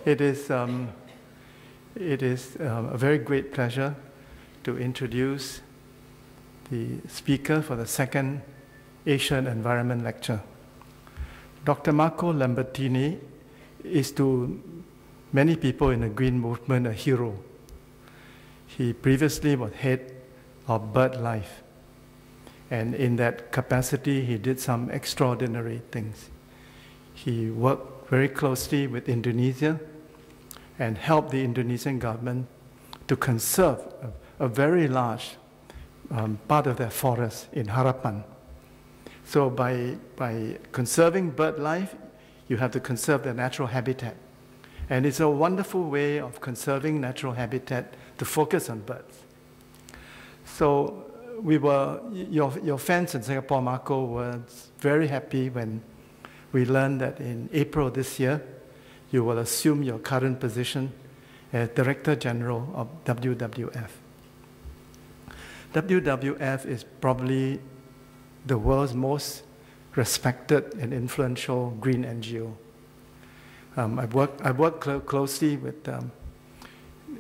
It is a very great pleasure to introduce the speaker for the second Asian Environment Lecture. Dr. Marco Lambertini is to many people in the green movement a hero. He previously was head of BirdLife, and in that capacity he did some extraordinary things. He worked very closely with Indonesia and helped the Indonesian government to conserve a very large part of their forest in Harapan. So by conserving bird life, you have to conserve the natural habitat. And it's a wonderful way of conserving natural habitat to focus on birds. So your fans in Singapore, Marco, were very happy when we learned that in April this year, you will assume your current position as Director General of WWF. WWF is probably the world's most respected and influential green NGO. I've worked closely with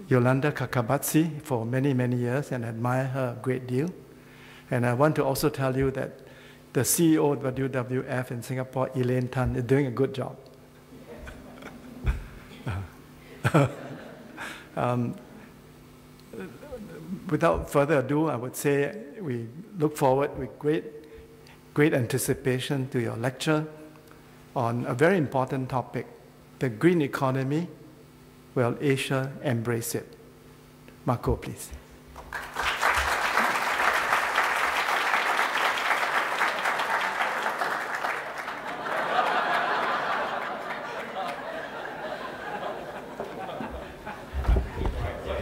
Yolanda Kakabatsi for many, many years and admire her a great deal. And I want to also tell you that the CEO of WWF in Singapore, Elaine Tan, is doing a good job. Without further ado, I would say we look forward with great anticipation to your lecture on a very important topic, the green economy. Will Asia embrace it? Marco, please.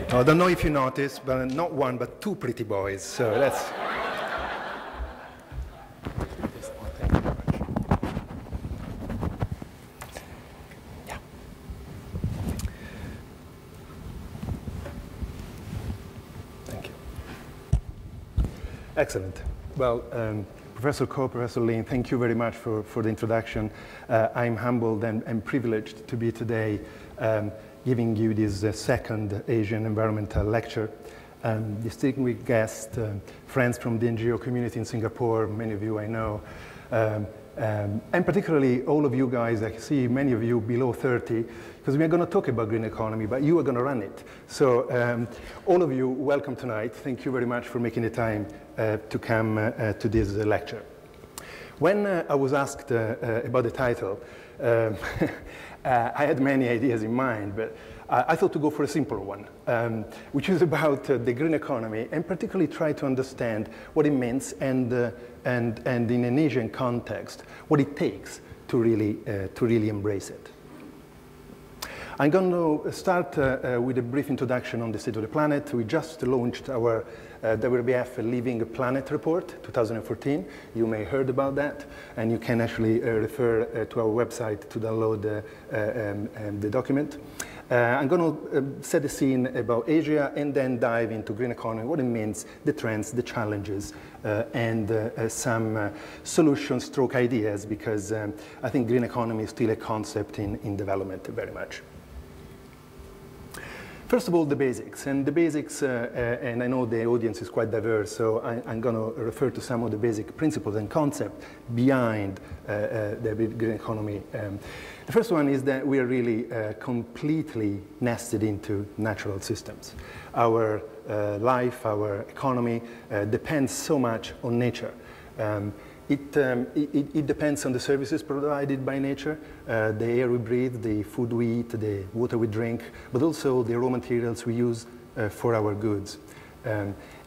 I don't know if you noticed, but not one, but two pretty boys. So that's. Yeah. Thank you. Excellent. Well, Professor Ko, Professor Lin, thank you very much for the introduction. I'm humbled and privileged to be today giving you this second Asian environmental lecture. Distinguished guests, friends from the NGO community in Singapore, many of you I know, and particularly all of you guys, I see many of you below 30, because we are going to talk about green economy, but you are going to run it. So all of you, welcome tonight. Thank you very much for making the time to come to this lecture. When I was asked about the title, I had many ideas in mind, but I thought to go for a simple one, which is about the green economy, and particularly try to understand what it means and in an Asian context, what it takes to really embrace it. I'm going to start with a brief introduction on the state of the planet. We just launched our WWF Living Planet Report 2014. You may have heard about that, and you can actually refer to our website to download the document. I'm going to set the scene about Asia and then dive into green economy, what it means, the trends, the challenges, and some solutions stroke ideas, because I think green economy is still a concept in development very much. First of all, the basics. And the basics, and I know the audience is quite diverse, so I'm going to refer to some of the basic principles and concepts behind the green economy. The first one is that we are really completely nested into natural systems. Our life, our economy depends so much on nature. It depends on the services provided by nature, the air we breathe, the food we eat, the water we drink, but also the raw materials we use for our goods.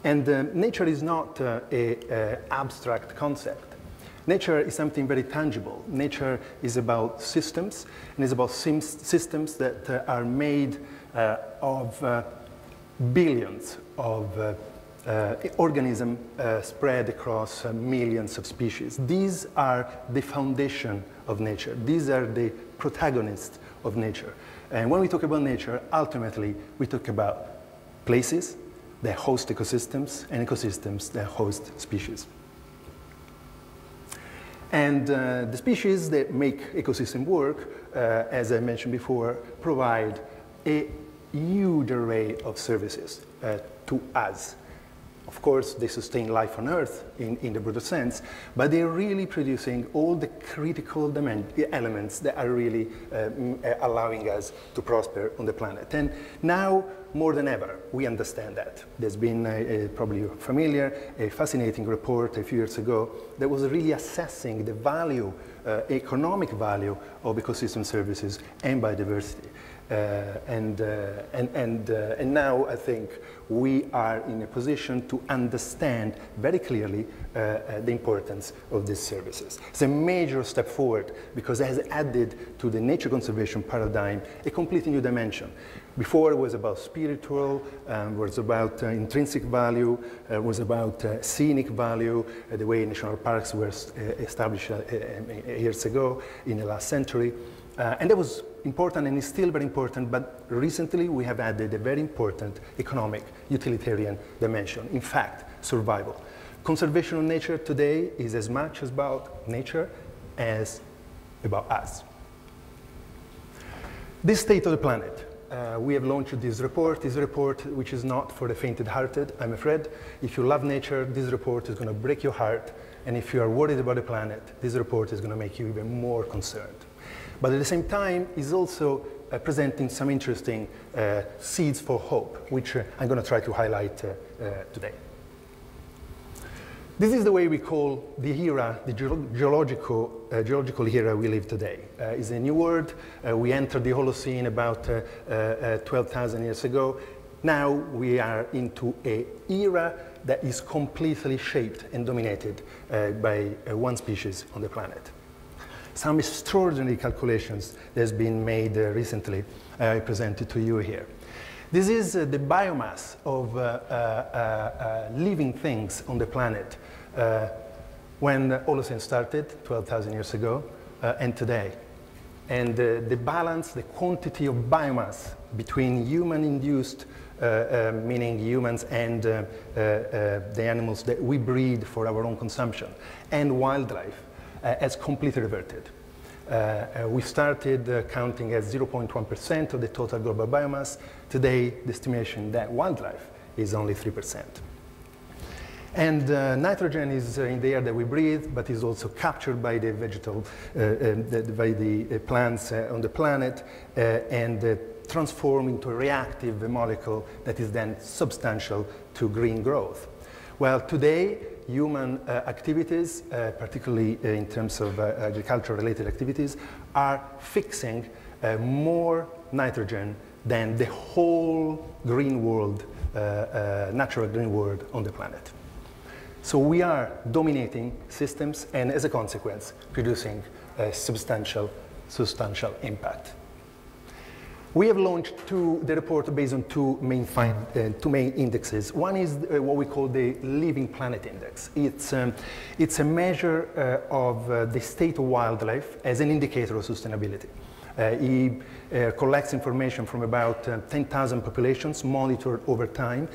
Nature is not an abstract concept. Nature is something very tangible. Nature is about systems, and it's about systems that are made of billions of organisms spread across millions of species. These are the foundation of nature. These are the protagonists of nature. And when we talk about nature, ultimately, we talk about places that host ecosystems and ecosystems that host species. And the species that make ecosystem work, as I mentioned before, provide a huge array of services to us. Of course, they sustain life on Earth in the broader sense, but they're really producing all the critical elements that are really allowing us to prosper on the planet. And now, more than ever, we understand that. There's been, probably you're familiar, a fascinating report a few years ago that was really assessing the value, economic value of ecosystem services and biodiversity. And now I think we are in a position to understand very clearly the importance of these services. It's a major step forward because it has added to the nature conservation paradigm a completely new dimension. Before it was about spiritual, was about intrinsic value, was about scenic value, the way national parks were established years ago in the last century. And that was important and is still very important, but recently we have added a very important economic utilitarian dimension. In fact, survival. Conservation of nature today is as much about nature as about us. This state of the planet. We have launched this report which is not for the faint-hearted, I'm afraid. If you love nature, this report is going to break your heart, and if you are worried about the planet, this report is going to make you even more concerned. But at the same time, is also presenting some interesting seeds for hope, which I'm going to try to highlight today. This is the way we call the era, the geological era we live today. It's a new word. We entered the Holocene about 12,000 years ago. Now we are into an era that is completely shaped and dominated by one species on the planet. Some extraordinary calculations that has been made recently, I presented to you here. This is the biomass of living things on the planet when the Holocene started 12,000 years ago and today. And the balance, the quantity of biomass between human-induced, meaning humans and the animals that we breed for our own consumption, and wildlife, has completely reverted. We started counting as 0.1% of the total global biomass. Today, the estimation that wildlife is only 3%. And nitrogen is in the air that we breathe, but is also captured by the vegetal, by the plants on the planet, and transformed into a reactive molecule that is then substantial to green growth. Well, today, human activities, particularly in terms of agriculture-related activities, are fixing more nitrogen than the whole green world, natural green world on the planet. So we are dominating systems and, as a consequence, producing a substantial impact. We have launched the report based on two main indexes. One is what we call the Living Planet Index. It's a measure of the state of wildlife as an indicator of sustainability. He collects information from about 10,000 populations monitored over time,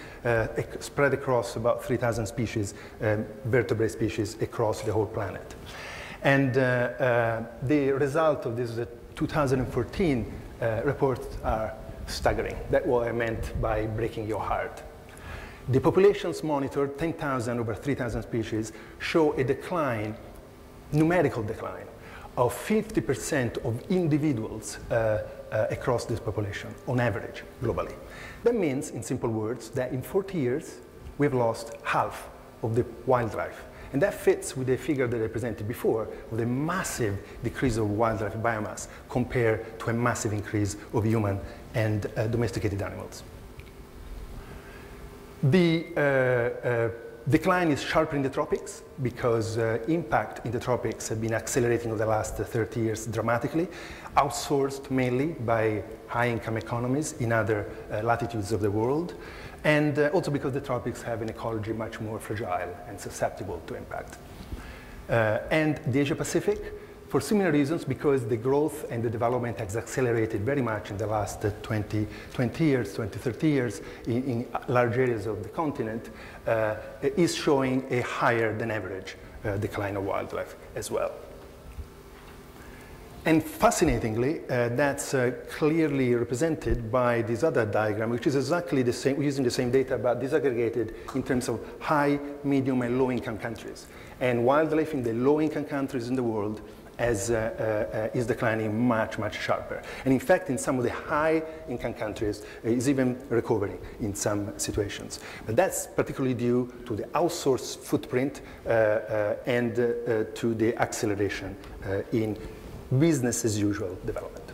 spread across about 3,000 species, vertebrate species across the whole planet. And the result of this 2014 reports are staggering. That's what I meant by breaking your heart. The populations monitored, 10,000 over 3,000 species, show a decline, numerical decline, of 50% of individuals across this population, on average, globally. That means, in simple words, that in 40 years, we've lost half of the wildlife. And that fits with the figure that I presented before, with a massive decrease of wildlife biomass compared to a massive increase of human and domesticated animals. The decline is sharper in the tropics because impact in the tropics have been accelerating over the last 30 years dramatically, outsourced mainly by high-income economies in other latitudes of the world, and also because the tropics have an ecology much more fragile and susceptible to impact. And the Asia-Pacific, for similar reasons, because the growth and the development has accelerated very much in the last 20 years, 30 years in large areas of the continent, is showing a higher than average decline of wildlife as well. And fascinatingly, that's clearly represented by this other diagram, which is exactly the same, using the same data, but disaggregated in terms of high, medium, and low-income countries. And wildlife in the low-income countries in the world is declining much, much sharper. And in fact, in some of the high-income countries, is even recovering in some situations. But that's particularly due to the outsourced footprint and to the acceleration in business as usual development.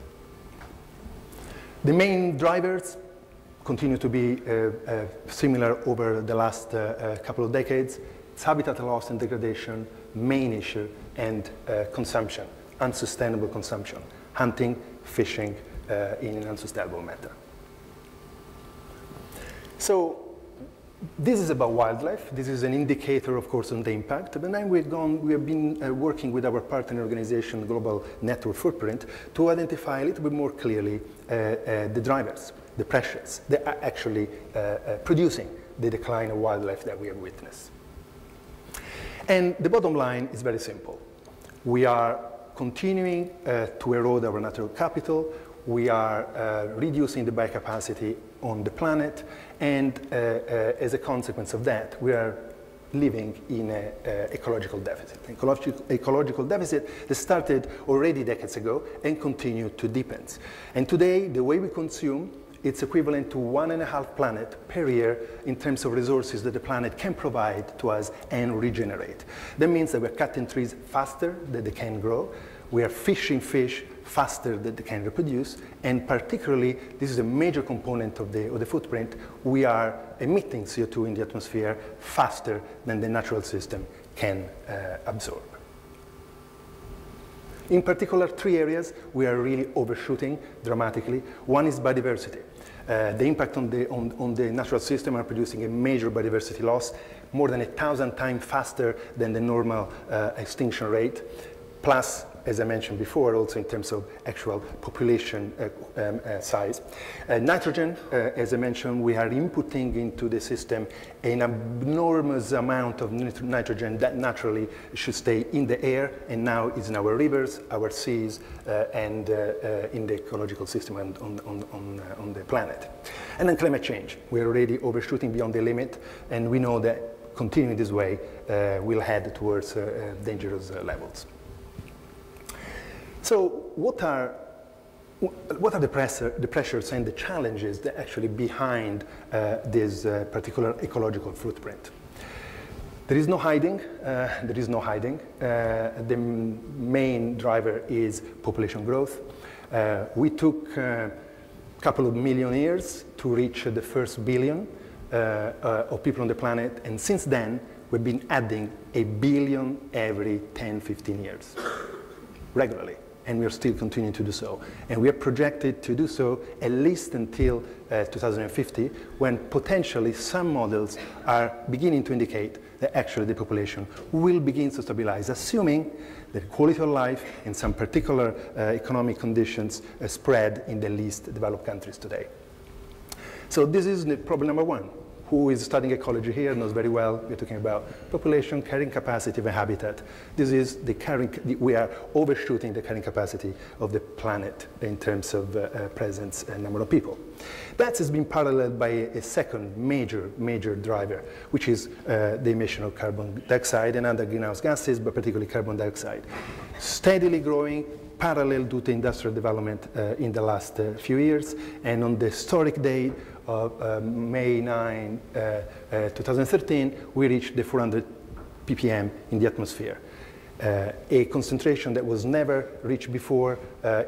The main drivers continue to be similar over the last couple of decades. It's habitat loss and degradation, main issue, and consumption, unsustainable consumption, hunting, fishing in an unsustainable manner. So this is about wildlife. This is an indicator, of course, on the impact. But then we have been working with our partner organization, Global Network Footprint, to identify a little bit more clearly the drivers, the pressures that are actually producing the decline of wildlife that we have witnessed. And the bottom line is very simple. We are continuing to erode our natural capital. We are reducing the biocapacity on the planet, and as a consequence of that, we are living in an ecological deficit. Ecological deficit that started already decades ago and continued to deepen. And today, the way we consume, it's equivalent to 1.5 planets per year in terms of resources that the planet can provide to us and regenerate. That means that we're cutting trees faster than they can grow. We are fishing fish faster than they can reproduce, and particularly, this is a major component of the footprint, we are emitting CO2 in the atmosphere faster than the natural system can absorb. In particular, 3 areas we are really overshooting dramatically. One is biodiversity. The impact on the natural system are producing a major biodiversity loss, more than 1,000 times faster than the normal extinction rate, plus, as I mentioned before, also in terms of actual population size. Nitrogen, as I mentioned, we are inputting into the system an enormous amount of nitrogen that naturally should stay in the air and now is in our rivers, our seas, and in the ecological system and on the planet. And then climate change. We're already overshooting beyond the limit, and we know that continuing this way will head towards dangerous levels. So what are the pressures and the challenges that actually behind this particular ecological footprint? There is no hiding. There is no hiding. The main driver is population growth. We took a couple of million years to reach the first billion of people on the planet, and since then we've been adding 1 billion every 10, 15 years, regularly. And we are still continuing to do so. And we are projected to do so at least until 2050, when potentially some models are beginning to indicate that actually the population will begin to stabilize, assuming that quality of life and some particular economic conditions spread in the least developed countries today. So this is problem number 1. Who is studying ecology here knows very well we're talking about population, carrying capacity, and habitat. This is we are overshooting the carrying capacity of the planet in terms of presence and number of people. That has been paralleled by a second major driver, which is the emission of carbon dioxide and other greenhouse gases, but particularly carbon dioxide. Steadily growing, parallel to the industrial development in the last few years, and on the historic date of May 9, 2013, we reached the 400 ppm in the atmosphere, a concentration that was never reached before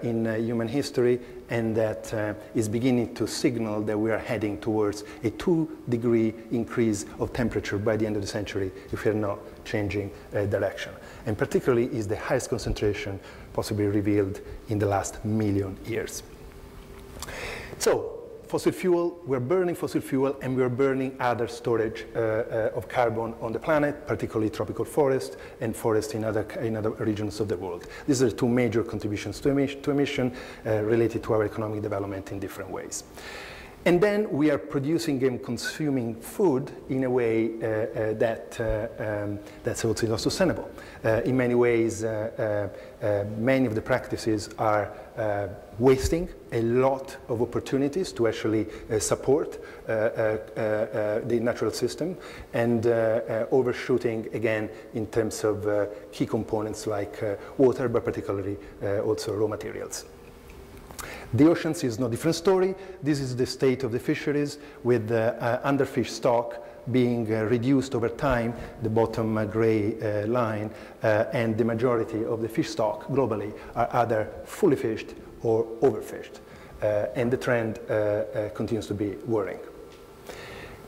in human history, and that is beginning to signal that we are heading towards a 2-degree increase of temperature by the end of the century if we are not changing direction. And particularly is the highest concentration possibly revealed in the last million years. So, fossil fuel, we're burning fossil fuel, and we're burning other storage of carbon on the planet, particularly tropical forest and forest in other regions of the world. These are 2 major contributions to emission related to our economic development in different ways. And then we are producing and consuming food in a way that's also not sustainable. In many ways, many of the practices are wasting a lot of opportunities to actually support the natural system, and overshooting again in terms of key components like water, but particularly also raw materials. The oceans is no different story. This is the state of the fisheries, with underfish stock being reduced over time, the bottom gray line, and the majority of the fish stock globally are either fully fished or overfished. And the trend continues to be worrying.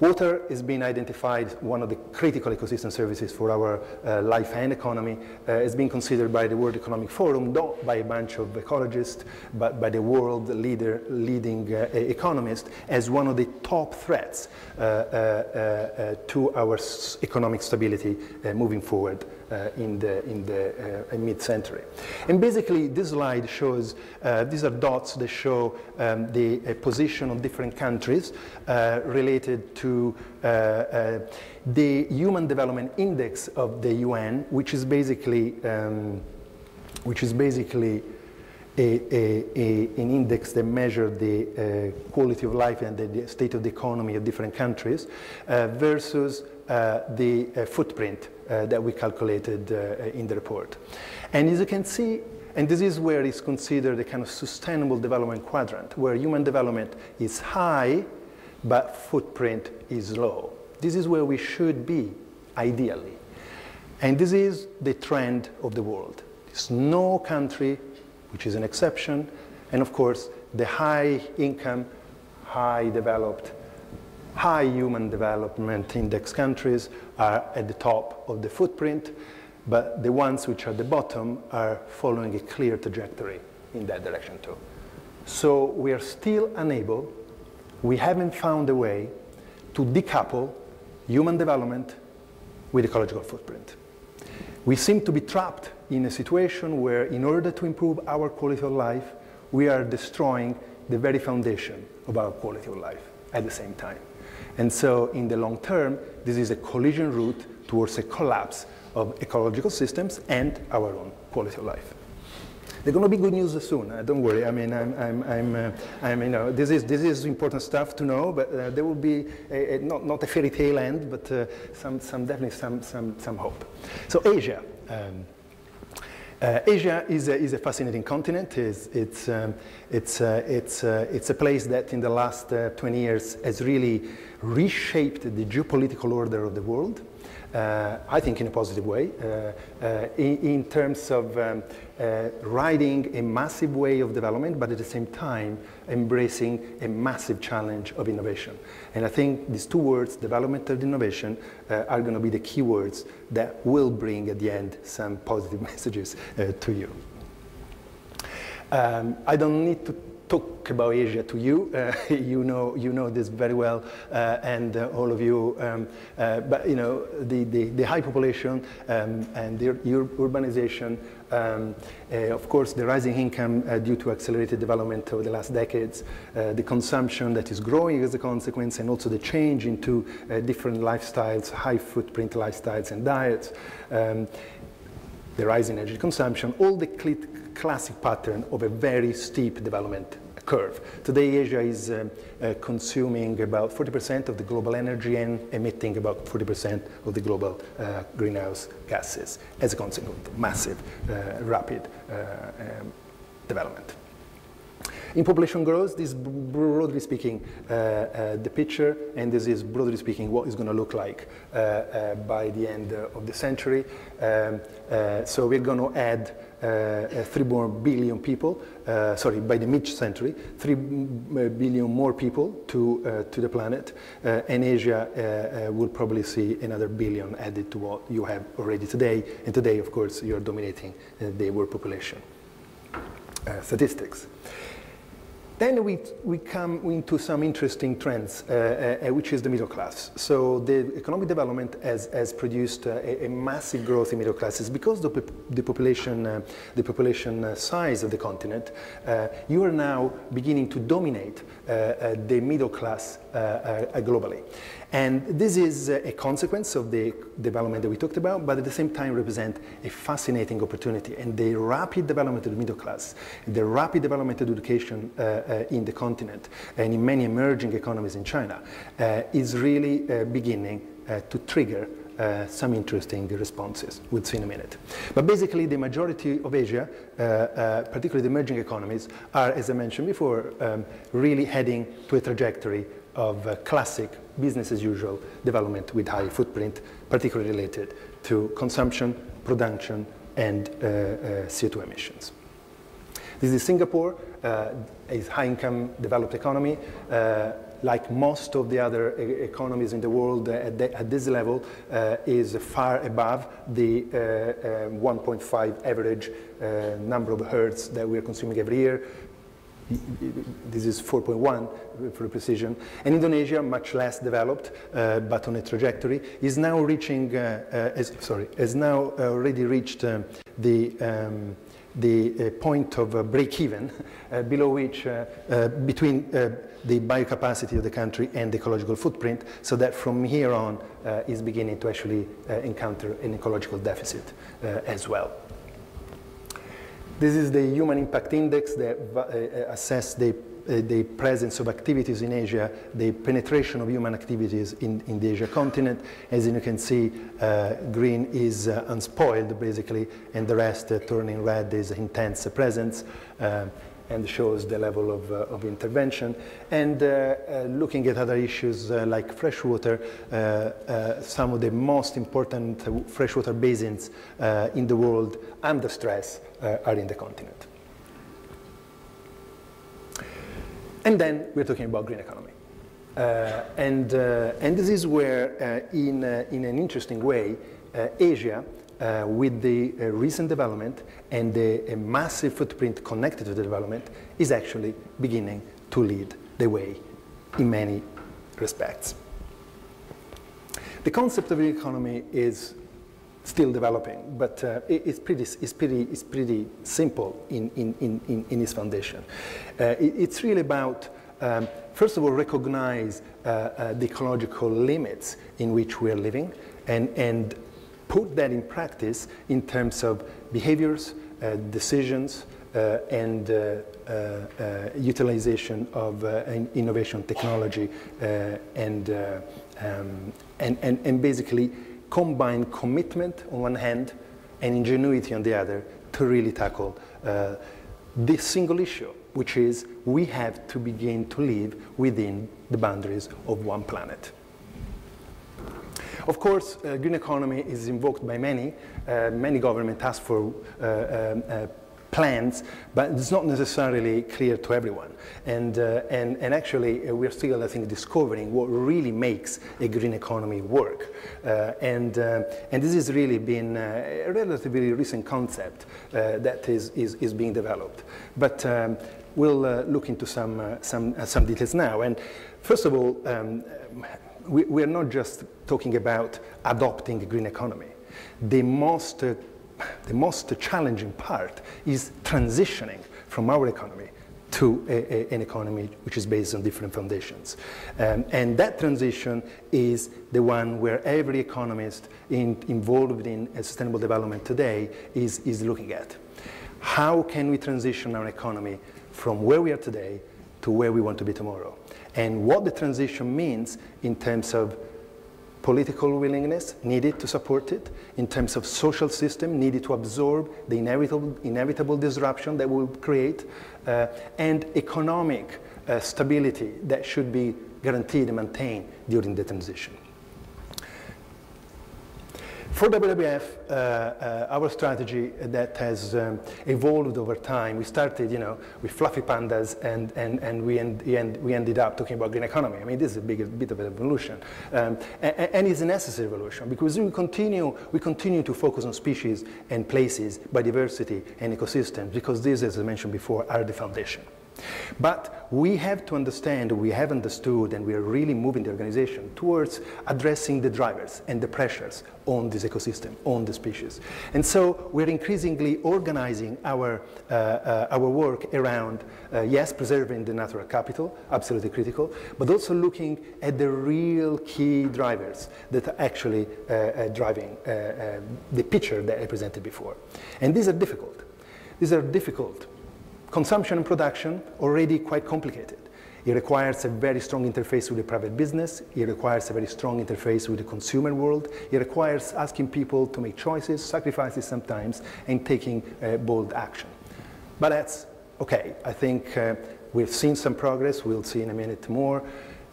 Water has been identified one of the critical ecosystem services for our life and economy. It's been considered by the World Economic Forum, not by a bunch of ecologists, but by the world leading economists, as one of the top threats to our economic stability moving forward in the mid-century. And basically, this slide shows, these are dots that show the position of different countries related to the Human Development Index of the UN, which is basically an index that measures the quality of life and the state of the economy of different countries, versus the footprint that we calculated in the report. And as you can see, and this is where it's considered a kind of sustainable development quadrant, where human development is high, but footprint is low. This is where we should be, ideally. And this is the trend of the world. There's no country which is an exception, and of course, the high income, high developed, high human development index countries are at the top of the footprint, but the ones which are at the bottom are following a clear trajectory in that direction too. So we are still unable, we haven't found a way to decouple human development with ecological footprint. We seem to be trapped in a situation where, in order to improve our quality of life, we are destroying the very foundation of our quality of life at the same time. And so in the long term, this is a collision route towards a collapse of ecological systems and our own quality of life. There's going to be good news soon. Don't worry. I mean, you know, this is important stuff to know. But there will be not a fairy tale end, but definitely some hope. So Asia. Asia is a fascinating continent. It's a place that in the last 20 years has really reshaped the geopolitical order of the world. I think in a positive way, in terms of riding a massive wave of development, but at the same time embracing a massive challenge of innovation. And I think these two words, development and innovation, are going to be the key words that will bring at the end some positive messages to you. I don't need to talk about Asia to you. You know this very well, and all of you. But you know, the high population and the urbanization, of course, the rising income due to accelerated development over the last decades, the consumption that is growing as a consequence, and also the change into different lifestyles, high footprint lifestyles and diets, the rise in energy consumption, all the classic pattern of a very steep development curve. Today, Asia is consuming about 40% of the global energy and emitting about 40% of the global greenhouse gases as a consequence of massive, rapid development. In population growth, this is broadly speaking the picture, and this is broadly speaking what it's going to look like by the end of the century. So we're going to add 3 more billion people, sorry, by the mid-century, 3 billion more people to the planet, and Asia will probably see another billion added to what you have already today. And today, of course, you're dominating the world population statistics. Then we come into some interesting trends, which is the middle class. So the economic development has produced a massive growth in middle classes because the population size of the continent. You are now beginning to dominate the middle class globally. And this is a consequence of the development that we talked about, but at the same time represent a fascinating opportunity. And the rapid development of the middle class, the rapid development of education in the continent, and in many emerging economies in China, is really beginning to trigger some interesting responses. We'll see in a minute. But basically, the majority of Asia, particularly the emerging economies, are, as I mentioned before, really heading to a trajectory of classic business as usual development with high footprint, particularly related to consumption, production, and CO2 emissions. This is Singapore, a high-income developed economy. Like most of the other economies in the world at this level, is far above the 1.5 average number of hertz that we are consuming every year. This is 4.1 for precision. And Indonesia, much less developed, but on a trajectory, is now reaching, has now already reached the point of break-even, below which, between the biocapacity of the country and the ecological footprint, so that from here on is beginning to actually encounter an ecological deficit as well. This is the Human Impact Index that assesses the presence of activities in Asia, the penetration of human activities in the Asia continent. As you can see, green is unspoiled, basically, and the rest turning red is intense presence, and shows the level of intervention. And looking at other issues like freshwater, some of the most important freshwater basins in the world under stress are in the continent. And then we're talking about green economy. And this is where, in an interesting way, Asia, with the recent development and the massive footprint connected to the development, is actually beginning to lead the way in many respects. The concept of green economy is still developing, but it's pretty simple in its foundation. It's really about, first of all, recognize the ecological limits in which we are living, and put that in practice in terms of behaviors, decisions, and utilization of innovation technology, and basically combine commitment on one hand and ingenuity on the other to really tackle this single issue, which is we have to begin to live within the boundaries of one planet. Of course, green economy is invoked by many. Many governments ask for plans, but it's not necessarily clear to everyone. And actually, we're still, I think, discovering what really makes a green economy work. And this has really been a relatively recent concept that is being developed. But we'll look into some details now. And first of all, we're not just talking about adopting a green economy. The most challenging part is transitioning from our economy to an economy which is based on different foundations. And that transition is the one where every economist involved in sustainable development today is looking at. How can we transition our economy from where we are today to where we want to be tomorrow? And what the transition means in terms of political willingness needed to support it, in terms of social system needed to absorb the inevitable disruption that will create, and economic stability that should be guaranteed and maintained during the transition. For WWF, our strategy that has evolved over time, we started, with fluffy pandas, and we ended up talking about green economy. I mean, this is a bit of an evolution, and it's a necessary evolution because we continue to focus on species and places, biodiversity and ecosystems, because these, as I mentioned before, are the foundation. But we have to understand, we have understood, and we are really moving the organization towards addressing the drivers and the pressures on this ecosystem, on the species. And so we're increasingly organizing our work around, yes, preserving the natural capital, absolutely critical, but also looking at the real key drivers that are actually driving the picture that I presented before. And these are difficult. These are difficult. Consumption and production, already quite complicated. It requires a very strong interface with the private business. It requires a very strong interface with the consumer world. It requires asking people to make choices, sacrifices sometimes, and taking bold action. But that's okay. I think we've seen some progress. We'll see in a minute more,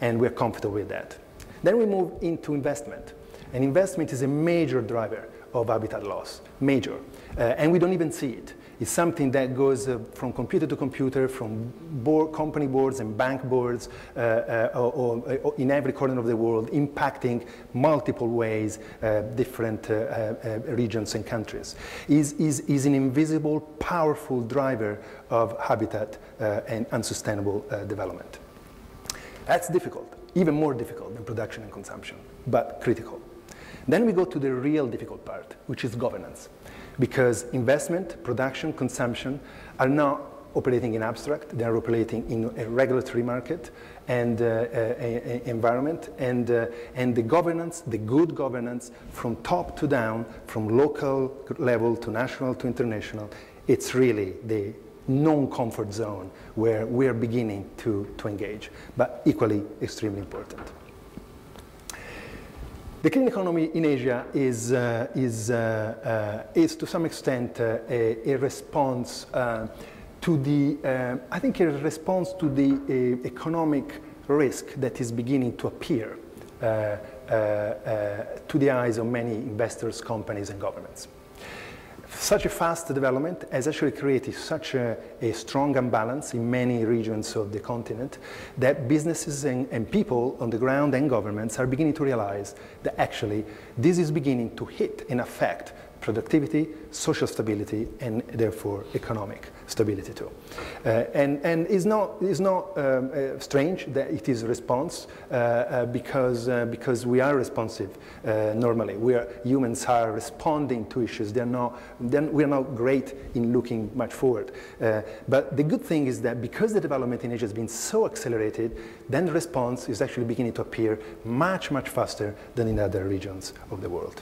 and we're comfortable with that. Then we move into investment. And investment is a major driver of habitat loss, major. And we don't even see it. It's something that goes from computer to computer, from company boards and bank boards or in every corner of the world, impacting multiple ways, different regions and countries. Is an invisible, powerful driver of habitat and unsustainable development. That's difficult, even more difficult than production and consumption, but critical. Then we go to the real difficult part, which is governance. Because investment, production, consumption are not operating in abstract, they are operating in a regulatory market and environment, and the governance, the good governance, from top to down, from local level to national to international, it's really the non-comfort zone where we are beginning to engage, but equally extremely important. The clean economy in Asia is to some extent a response to the, I think a response to the economic risk that is beginning to appear to the eyes of many investors, companies, and governments. Such a fast development has actually created such a strong imbalance in many regions of the continent that businesses and people on the ground and governments are beginning to realize that actually this is beginning to hit and affect productivity, social stability, and therefore economic stability too. And it's not strange that it is a response because we are responsive normally. Humans are responding to issues. We are not great in looking much forward. But the good thing is that because the development in Asia has been so accelerated, then the response is actually beginning to appear much, much faster than in other regions of the world.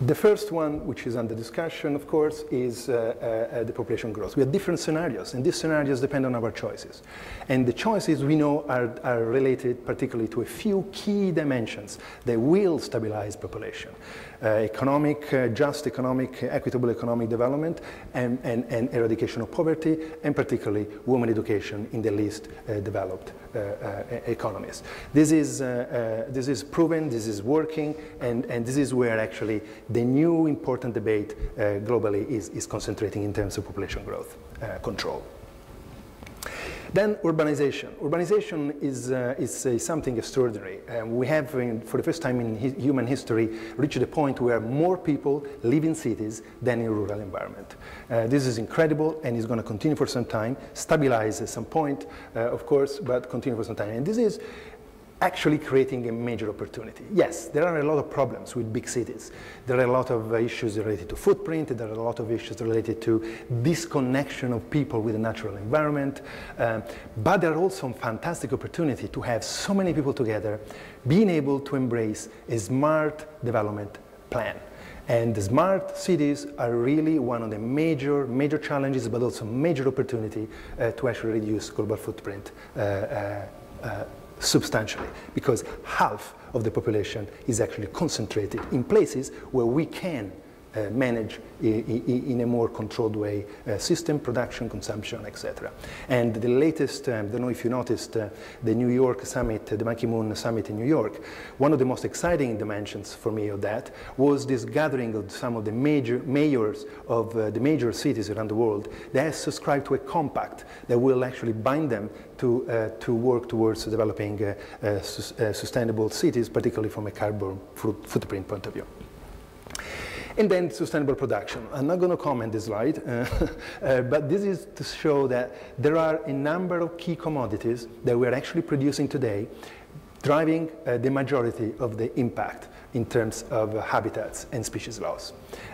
The first one, which is under discussion, of course, is the population growth. We have different scenarios, and these scenarios depend on our choices. And the choices we know are related particularly to a few key dimensions that will stabilize population. Just economic, equitable economic development, and eradication of poverty, and particularly women education in the least developed economies. This is proven, this is working, and this is where actually the new important debate globally is concentrating in terms of population growth control. Then urbanization. Urbanization is something extraordinary. We have, for the first time in human history, reached a point where more people live in cities than in rural environment. This is incredible, and is going to continue for some time, stabilize at some point, of course, but continue for some time. And this is actually creating a major opportunity. Yes, there are a lot of problems with big cities. There are a lot of issues related to footprint. There are a lot of issues related to disconnection of people with the natural environment. But there are also fantastic opportunity to have so many people together being able to embrace a smart development plan. And the smart cities are really one of the major challenges, but also major opportunity to actually reduce global footprint substantially, because half of the population is actually concentrated in places where we can manage in a more controlled way system, production, consumption, etc. And the latest, I don't know if you noticed, the New York summit, the Ban Ki-moon summit in New York, one of the most exciting dimensions for me of that was this gathering of some of the major mayors of the major cities around the world that has subscribed to a compact that will actually bind them to work towards developing sustainable cities, particularly from a carbon footprint point of view. And then sustainable production. I'm not going to comment this slide, but this is to show that there are a number of key commodities that we're actually producing today, driving the majority of the impact in terms of habitats and species loss.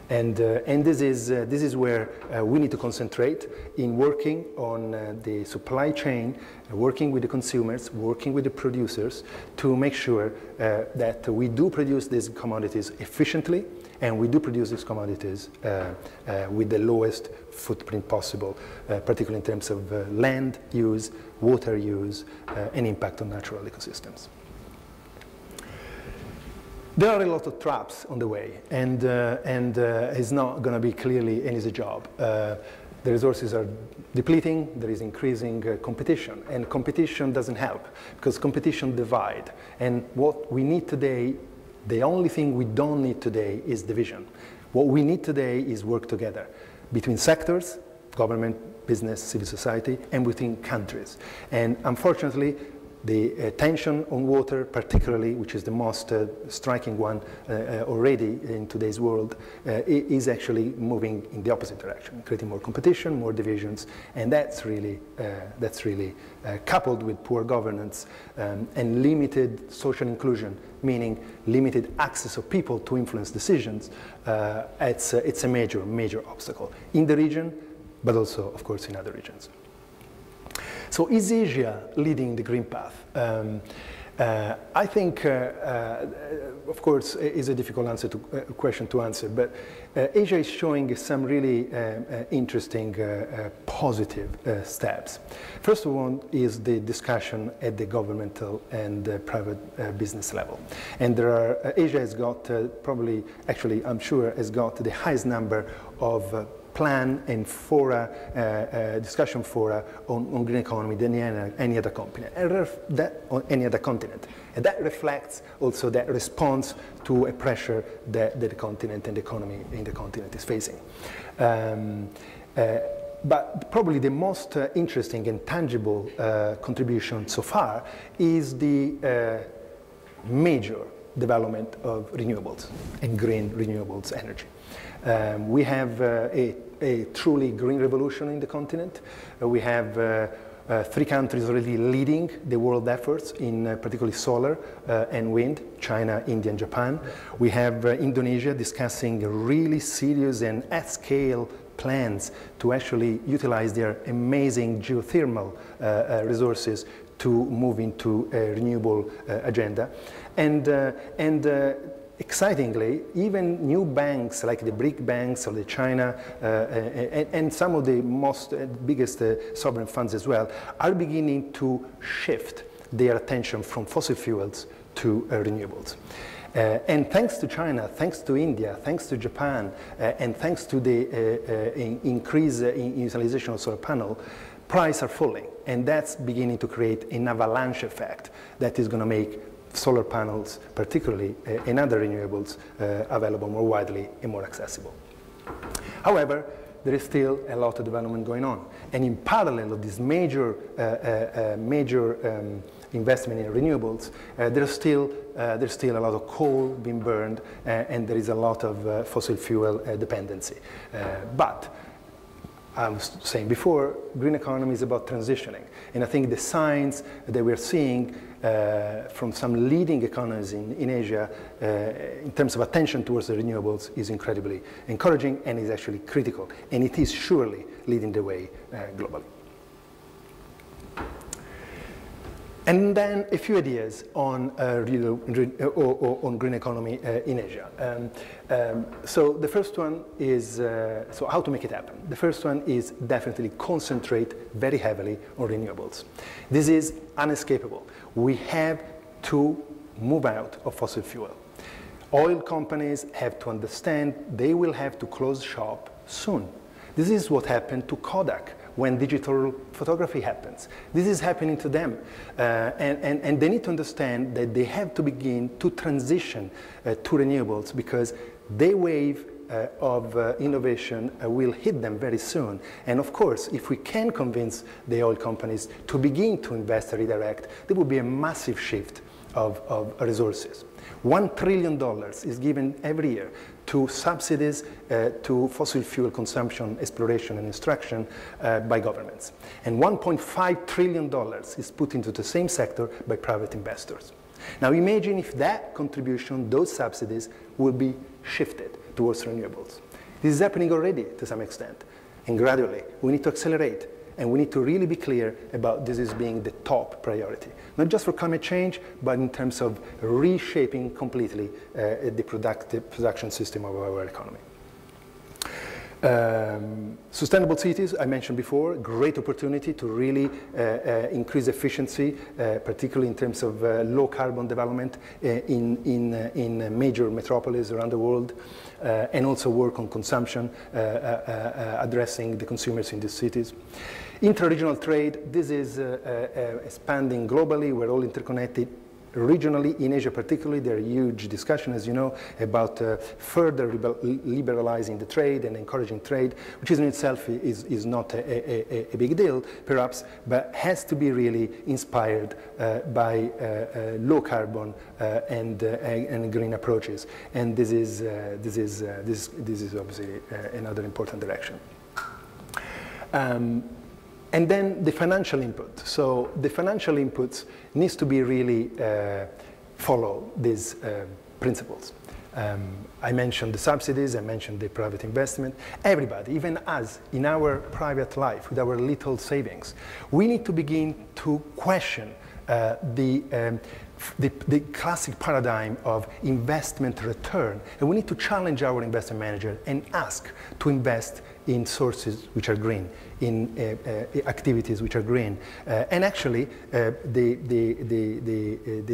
And this is where we need to concentrate in working on the supply chain, working with the consumers, working with the producers to make sure that we do produce these commodities efficiently, and we do produce these commodities with the lowest footprint possible, particularly in terms of land use, water use, and impact on natural ecosystems. There are a lot of traps on the way, and it's not going to be clearly an easy job. The resources are depleting, there is increasing competition, and competition doesn't help, because competition divides. And what we need today, the only thing we don't need today is division. What we need today is work together between sectors, government, business, civil society, and within countries. And unfortunately, the tension on water, particularly, which is the most striking one already in today's world, is actually moving in the opposite direction, creating more competition, more divisions, and that's really coupled with poor governance and limited social inclusion, meaning limited access of people to influence decisions. It's a major obstacle in the region, but also, of course, in other regions. So is Asia leading the green path? I think, of course, is a difficult question to answer, but Asia is showing some really interesting positive steps. First of all is the discussion at the governmental and private business level. And Asia has got probably, actually, I'm sure, has got the highest number of plan and fora, discussion fora on green economy than any other continent. And that reflects also that response to a pressure that the continent and the economy in the continent is facing. But probably the most interesting and tangible contribution so far is the major development of renewables and green renewables energy. We have a truly green revolution in the continent. We have 3 countries already leading the world efforts in particularly solar and wind, China, India, and Japan. We have Indonesia discussing really serious and at-scale plans to actually utilize their amazing geothermal resources to move into a renewable agenda. And excitingly, even new banks like the BRIC banks or the China and some of the biggest sovereign funds as well are beginning to shift their attention from fossil fuels to renewables. And thanks to China, thanks to India, thanks to Japan, and thanks to the increase in utilization of solar panel, prices are falling. And that's beginning to create an avalanche effect that is going to make solar panels, particularly, and other renewables available more widely and more accessible. However, there is still a lot of development going on. And in parallel of this major investment in renewables, there's still a lot of coal being burned, and there is a lot of fossil fuel dependency. But I was saying before, green economy is about transitioning. And I think the signs that we're seeing from some leading economies in Asia in terms of attention towards the renewables is incredibly encouraging and is actually critical. And it is surely leading the way globally. And then a few ideas on green economy in Asia. So the first one is, so how to make it happen. The first one is definitely concentrate very heavily on renewables. This is unescapable. We have to move out of fossil fuel. Oil companies have to understand they will have to close shop soon. This is what happened to Kodak when digital photography happens. This is happening to them. And they need to understand that they have to begin to transition to renewables because their wave of innovation will hit them very soon. And of course, if we can convince the oil companies to begin to invest and redirect, there will be a massive shift of resources. $1 trillion is given every year to subsidies to fossil fuel consumption, exploration, and extraction by governments. And $1.5 trillion is put into the same sector by private investors. Now imagine if that contribution, those subsidies, will be shifted towards renewables. This is happening already to some extent, and gradually. We need to accelerate, and we need to really be clear about this as being the top priority, not just for climate change, but in terms of reshaping completely the production system of our economy. Sustainable cities, I mentioned before, great opportunity to really increase efficiency, particularly in terms of low carbon development in major metropolis around the world, and also work on consumption, addressing the consumers in these cities. Intra-regional trade, this is expanding globally, we're all interconnected. Regionally, in Asia particularly, there are huge discussions, as you know, about further liberalizing the trade and encouraging trade, which in itself is not a big deal, perhaps, but has to be really inspired by low carbon and green approaches. And this is obviously another important direction. And then the financial input. So the financial inputs needs to be really follow these principles. I mentioned the subsidies, I mentioned the private investment. Everybody, even us, in our private life, with our little savings, we need to begin to question the classic paradigm of investment return. And we need to challenge our investment manager and ask to invest in sources which are green, in activities which are green. And actually, the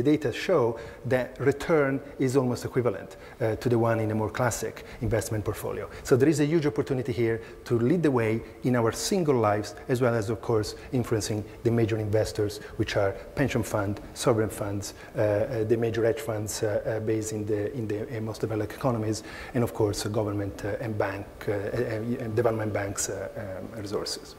data show that return is almost equivalent to the one in a more classic investment portfolio. So there is a huge opportunity here to lead the way in our single lives, as well as, of course, influencing the major investors, which are pension funds, sovereign funds, the major hedge funds based in the most developed economies, and of course, government and bank and development banks' resources.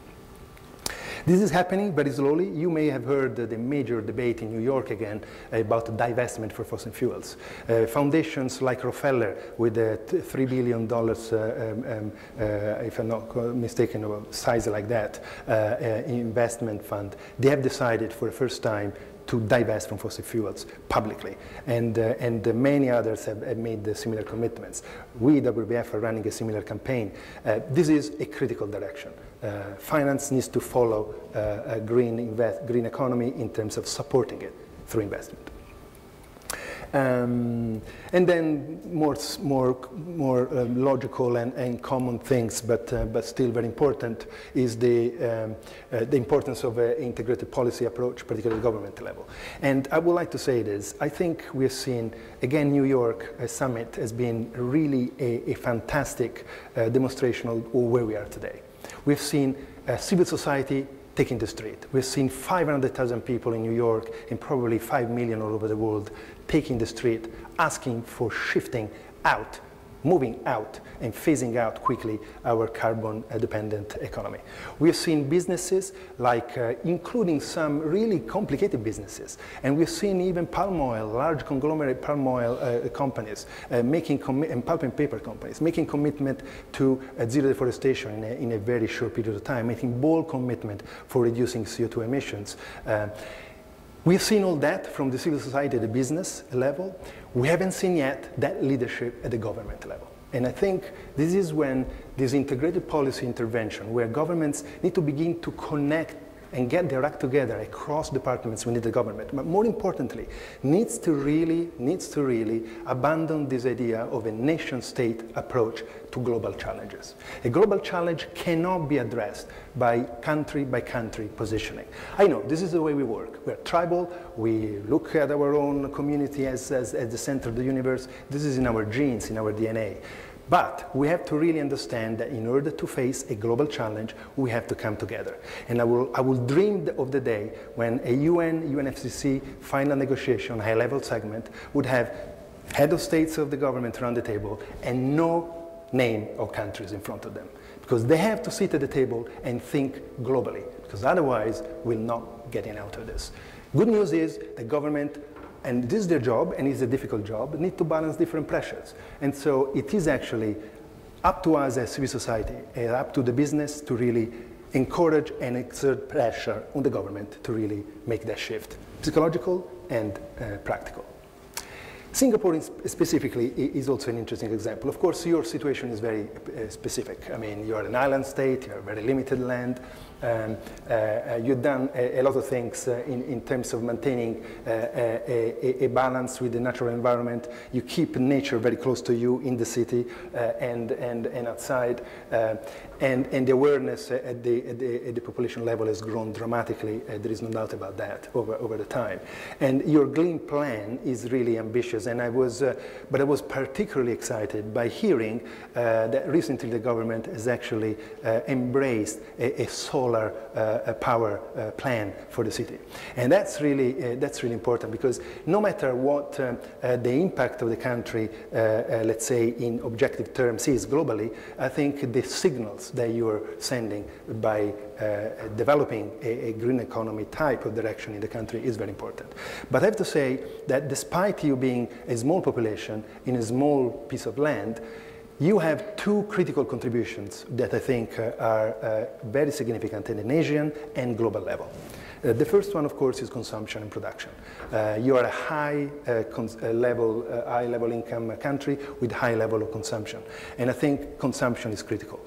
This is happening very slowly. You may have heard the major debate in New York again about divestment for fossil fuels. Foundations like Rockefeller, with a $3 billion, if I'm not mistaken, a size like that, investment fund, they have decided for the first time to divest from fossil fuels publicly, and many others have made similar commitments. We, WWF, are running a similar campaign. This is a critical direction. Finance needs to follow a green economy in terms of supporting it through investment. And then more logical and common things, but still very important, is the importance of an integrated policy approach, particularly at the government level. And I would like to say this. I think we have seen, again, New York summit has been really a fantastic demonstration of where we are today. We've seen civil society taking the street. We've seen 500,000 people in New York and probably 5 million all over the world taking the street, asking for shifting out, moving out, and phasing out quickly our carbon-dependent economy. We've seen businesses like, including some really complicated businesses, and we've seen even palm oil, large conglomerate palm oil companies, and pulp and paper companies, making commitment to zero deforestation in a very short period of time, making bold commitment for reducing CO2 emissions. We've seen all that from the civil society at the business level. We haven't seen yet that leadership at the government level. And I think this is when this integrated policy intervention, where governments need to begin to connect and get their act together across departments within the government, but more importantly, needs to really abandon this idea of a nation-state approach to global challenges. A global challenge cannot be addressed by country positioning. I know, this is the way we work. We're tribal, we look at our own community as the center of the universe. This is in our genes, in our DNA. But we have to really understand that in order to face a global challenge, we have to come together. And I will dream of the day when a UNFCCC final negotiation, high-level segment, would have head of states of the government around the table and no name of countries in front of them. Because they have to sit at the table and think globally, because otherwise we're not getting out of this. Good news is the government and this is their job, and it's a difficult job, need to balance different pressures. And so it is actually up to us as civil society, and up to the business to really encourage and exert pressure on the government to really make that shift, psychological and practical. Singapore specifically is also an interesting example. Of course, your situation is very specific. I mean, you're an island state, you have very limited land. You've done a lot of things in terms of maintaining a balance with the natural environment. You keep nature very close to you in the city and outside. And the awareness at the population level has grown dramatically. There is no doubt about that over the time. And your green plan is really ambitious. And I was particularly excited by hearing that recently the government has actually embraced a solar power plan for the city. And that's really important, because no matter what the impact of the country, let's say in objective terms, is globally, I think the signals that you are sending by developing a green economy type of direction in the country is very important. But I have to say that despite you being a small population in a small piece of land, you have two critical contributions that I think are very significant at an Asian and global level. The first one, of course, is consumption and production. You are a high level income country with high level of consumption. And I think consumption is critical.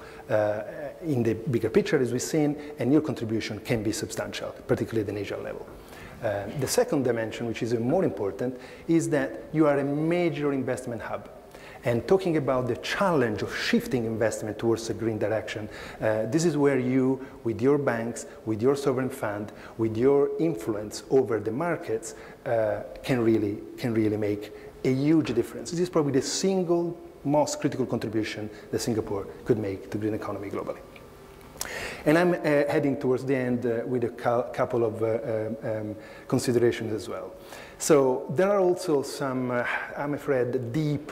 In the bigger picture, as we've seen, and your contribution can be substantial, particularly at the Asian level. The second dimension, which is more important, is that you are a major investment hub. And talking about the challenge of shifting investment towards a green direction, this is where you, with your banks, with your sovereign fund, with your influence over the markets, can really make a huge difference. This is probably the single most critical contribution that Singapore could make to green economy globally. And I'm heading towards the end with a couple of considerations as well. So there are also some, I'm afraid, deep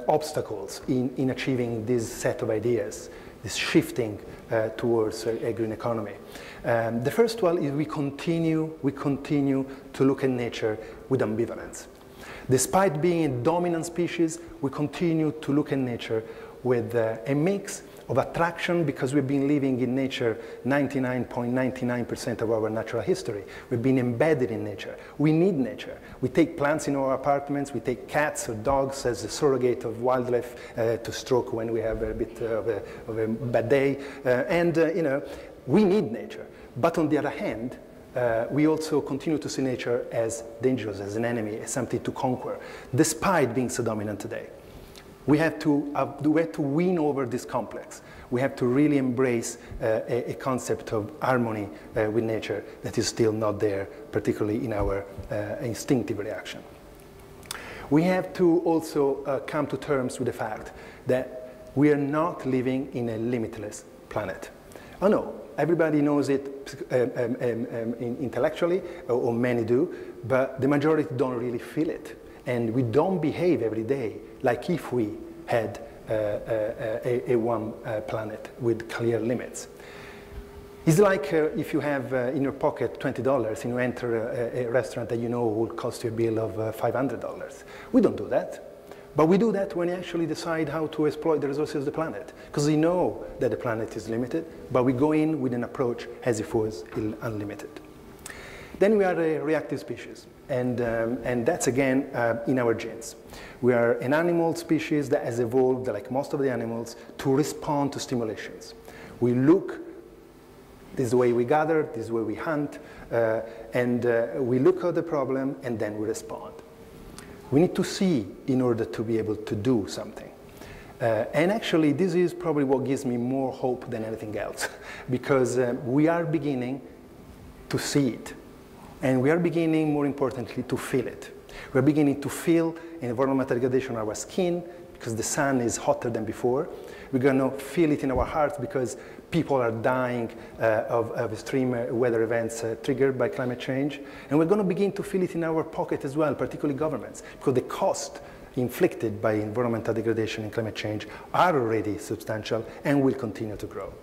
obstacles in achieving this set of ideas, this shifting towards a green economy. The first one is we continue to look at nature with ambivalence. Despite being a dominant species, we continue to look at nature with a mix of attraction, because we've been living in nature 99.99% of our natural history. We've been embedded in nature. We need nature. We take plants in our apartments. We take cats or dogs as a surrogate of wildlife to stroke when we have a bit of a bad day. You know, we need nature. But on the other hand, we also continue to see nature as dangerous, as an enemy, as something to conquer, despite being so dominant today. We have to win over this complex. We have to really embrace a concept of harmony with nature that is still not there, particularly in our instinctive reaction. We have to also come to terms with the fact that we are not living in a limitless planet. Oh no, everybody knows it intellectually, or many do, but the majority don't really feel it. And we don't behave every day like if we had a one planet with clear limits. It's like if you have in your pocket $20 and you enter a restaurant that you know will cost you a bill of $500. We don't do that. But we do that when we actually decide how to exploit the resources of the planet, because we know that the planet is limited, but we go in with an approach as if it was unlimited. Then we are a reactive species, and that's again in our genes. We are an animal species that has evolved, like most of the animals, to respond to stimulations. We look, this is the way we gather, this is the way we hunt, and we look at the problem and then we respond. We need to see in order to be able to do something. And actually, this is probably what gives me more hope than anything else, because we are beginning to see it. And we are beginning, more importantly, to feel it. We're beginning to feel environmental degradation on our skin, because the sun is hotter than before. We're going to feel it in our hearts because people are dying of extreme weather events triggered by climate change. And we're going to begin to feel it in our pocket as well, particularly governments, because the cost inflicted by environmental degradation and climate change are already substantial and will continue to grow.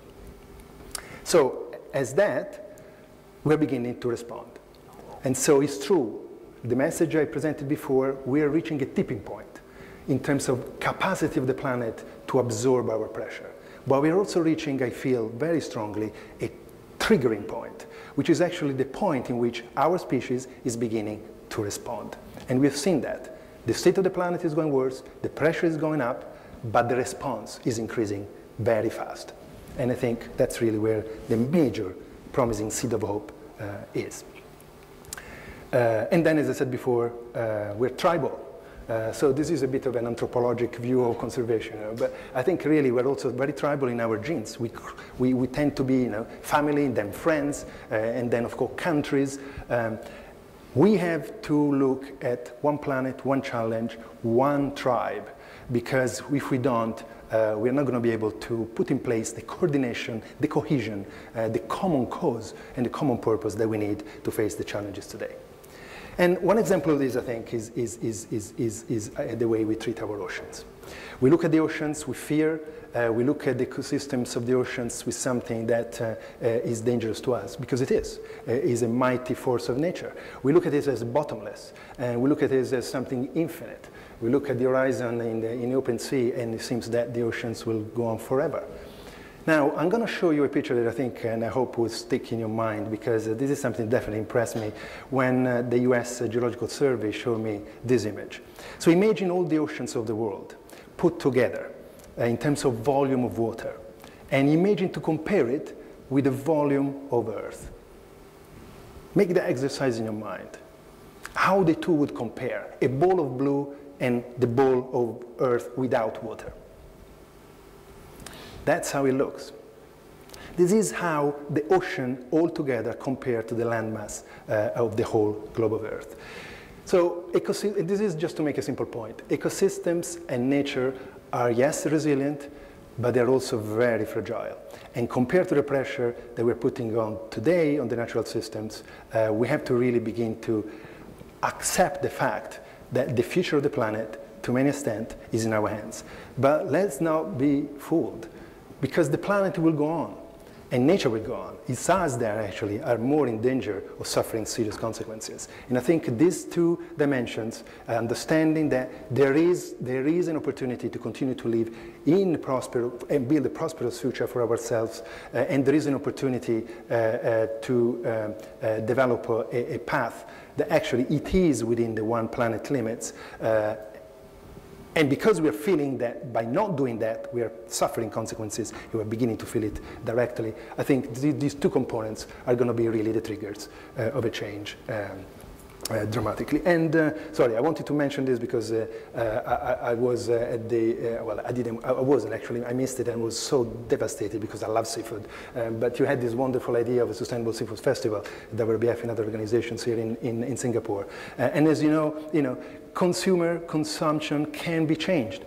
So as that, we're beginning to respond. And so it's true the message I presented before, we are reaching a tipping point in terms of capacity of the planet to absorb our pressure. But we are also reaching, I feel very strongly, a triggering point, which is actually the point in which our species is beginning to respond. And we've seen that. The state of the planet is going worse, the pressure is going up, but the response is increasing very fast. And I think that's really where the major promising seed of hope is. And then, as I said before, we're tribal. So this is a bit of an anthropologic view of conservation, but I think really we're also very tribal in our genes. We tend to be, family, then friends, and then of course countries. We have to look at one planet, one challenge, one tribe, because if we don't, we're not going to be able to put in place the coordination, the cohesion, the common cause, and the common purpose that we need to face the challenges today. And one example of this, I think, is the way we treat our oceans. We look at the oceans with fear. We look at the ecosystems of the oceans with something that is dangerous to us, because it is a mighty force of nature. We look at it as bottomless, and we look at it as something infinite. We look at the horizon in the open sea, and it seems that the oceans will go on forever. Now, I'm going to show you a picture that I think and I hope will stick in your mind, because this is something that definitely impressed me when the US Geological Survey showed me this image. So imagine all the oceans of the world put together in terms of volume of water, and imagine to compare it with the volume of Earth. Make the exercise in your mind. How the two would compare, a ball of blue and the ball of Earth without water. That's how it looks. This is how the ocean altogether compared to the landmass of the whole globe of Earth. So this is just to make a simple point. Ecosystems and nature are, yes, resilient, but they're also very fragile. And compared to the pressure that we're putting on today on the natural systems, we have to really begin to accept the fact that the future of the planet, to many extent, is in our hands. But let's not be fooled, because the planet will go on, and nature will go on. It's us that actually are more in danger of suffering serious consequences. And I think these two dimensions, understanding that there is an opportunity to continue to live in and build a prosperous future for ourselves, and there is an opportunity to develop a path that actually it is within the one planet limits. And because we are feeling that by not doing that, we are suffering consequences, and we're beginning to feel it directly, I think these two components are going to be really the triggers of a change dramatically. And sorry, I wanted to mention this because I was at the, well, I wasn't actually, I missed it and was so devastated because I love seafood. But you had this wonderful idea of a sustainable seafood festival, WBF and other organizations here in Singapore. And as you know, consumption can be changed.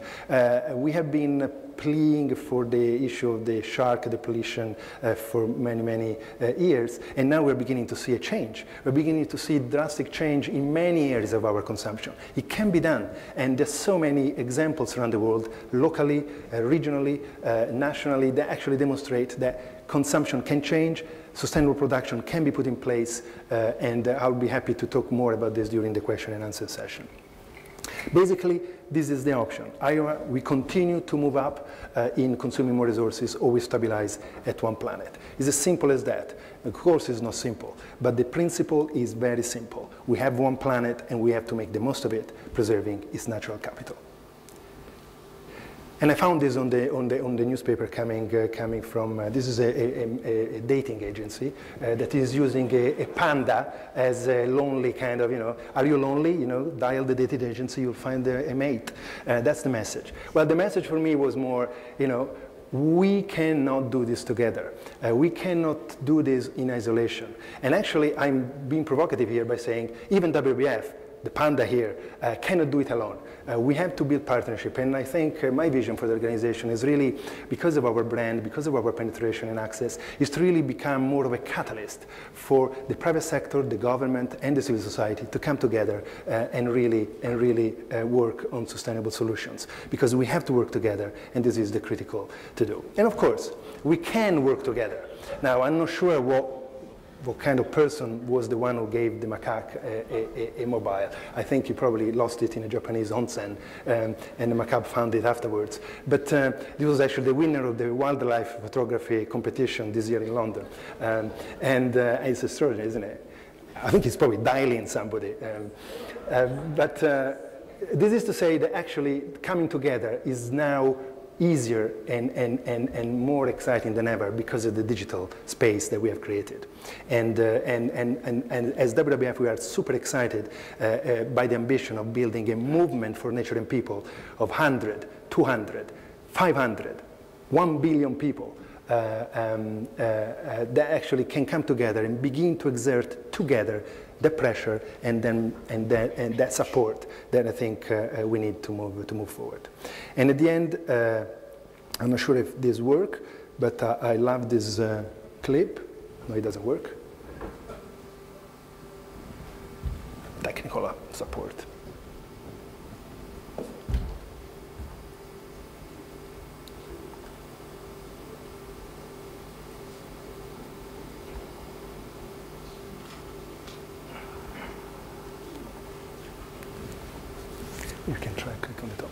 We have been pleading for the issue of the shark depletion for many years, and now we're beginning to see a change. We're beginning to see drastic change in many areas of our consumption. It can be done, and there's so many examples around the world, locally, regionally, nationally, that actually demonstrate that consumption can change, sustainable production can be put in place, and I'll be happy to talk more about this during the question and answer session. Basically, this is the option. Either we continue to move up in consuming more resources, or we stabilize at one planet. It's as simple as that. Of course, it's not simple, but the principle is very simple. We have one planet, and we have to make the most of it, preserving its natural capital. And I found this on the newspaper coming from, this is a dating agency that is using a panda as a lonely kind of, are you lonely? Dial the dating agency, you'll find a mate. That's the message. Well, the message for me was more, we cannot do this together. We cannot do this in isolation. And actually, I'm being provocative here by saying, even WWF, the panda here, cannot do it alone. We have to build partnership, and I think my vision for the organization is really, because of our brand, because of our penetration and access, is to really become more of a catalyst for the private sector, the government, and the civil society to come together and really work on sustainable solutions, because we have to work together, and this is the critical to do. And of course, we can work together. Now, I'm not sure what what kind of person was the one who gave the macaque a mobile. I think he probably lost it in a Japanese onsen, and the macaque found it afterwards. But this was actually the winner of the wildlife photography competition this year in London. And it's extraordinary, isn't it? I think he's probably dialing somebody. But this is to say that actually coming together is now easier and more exciting than ever because of the digital space that we have created. And as WWF, we are super excited by the ambition of building a movement for nature and people of 100, 200, 500, 1 billion people that actually can come together and begin to exert together the pressure and that support that I think we need to move forward. And at the end, I'm not sure if this works, but I love this clip. No, it doesn't work. Technical support. You can try click on the top.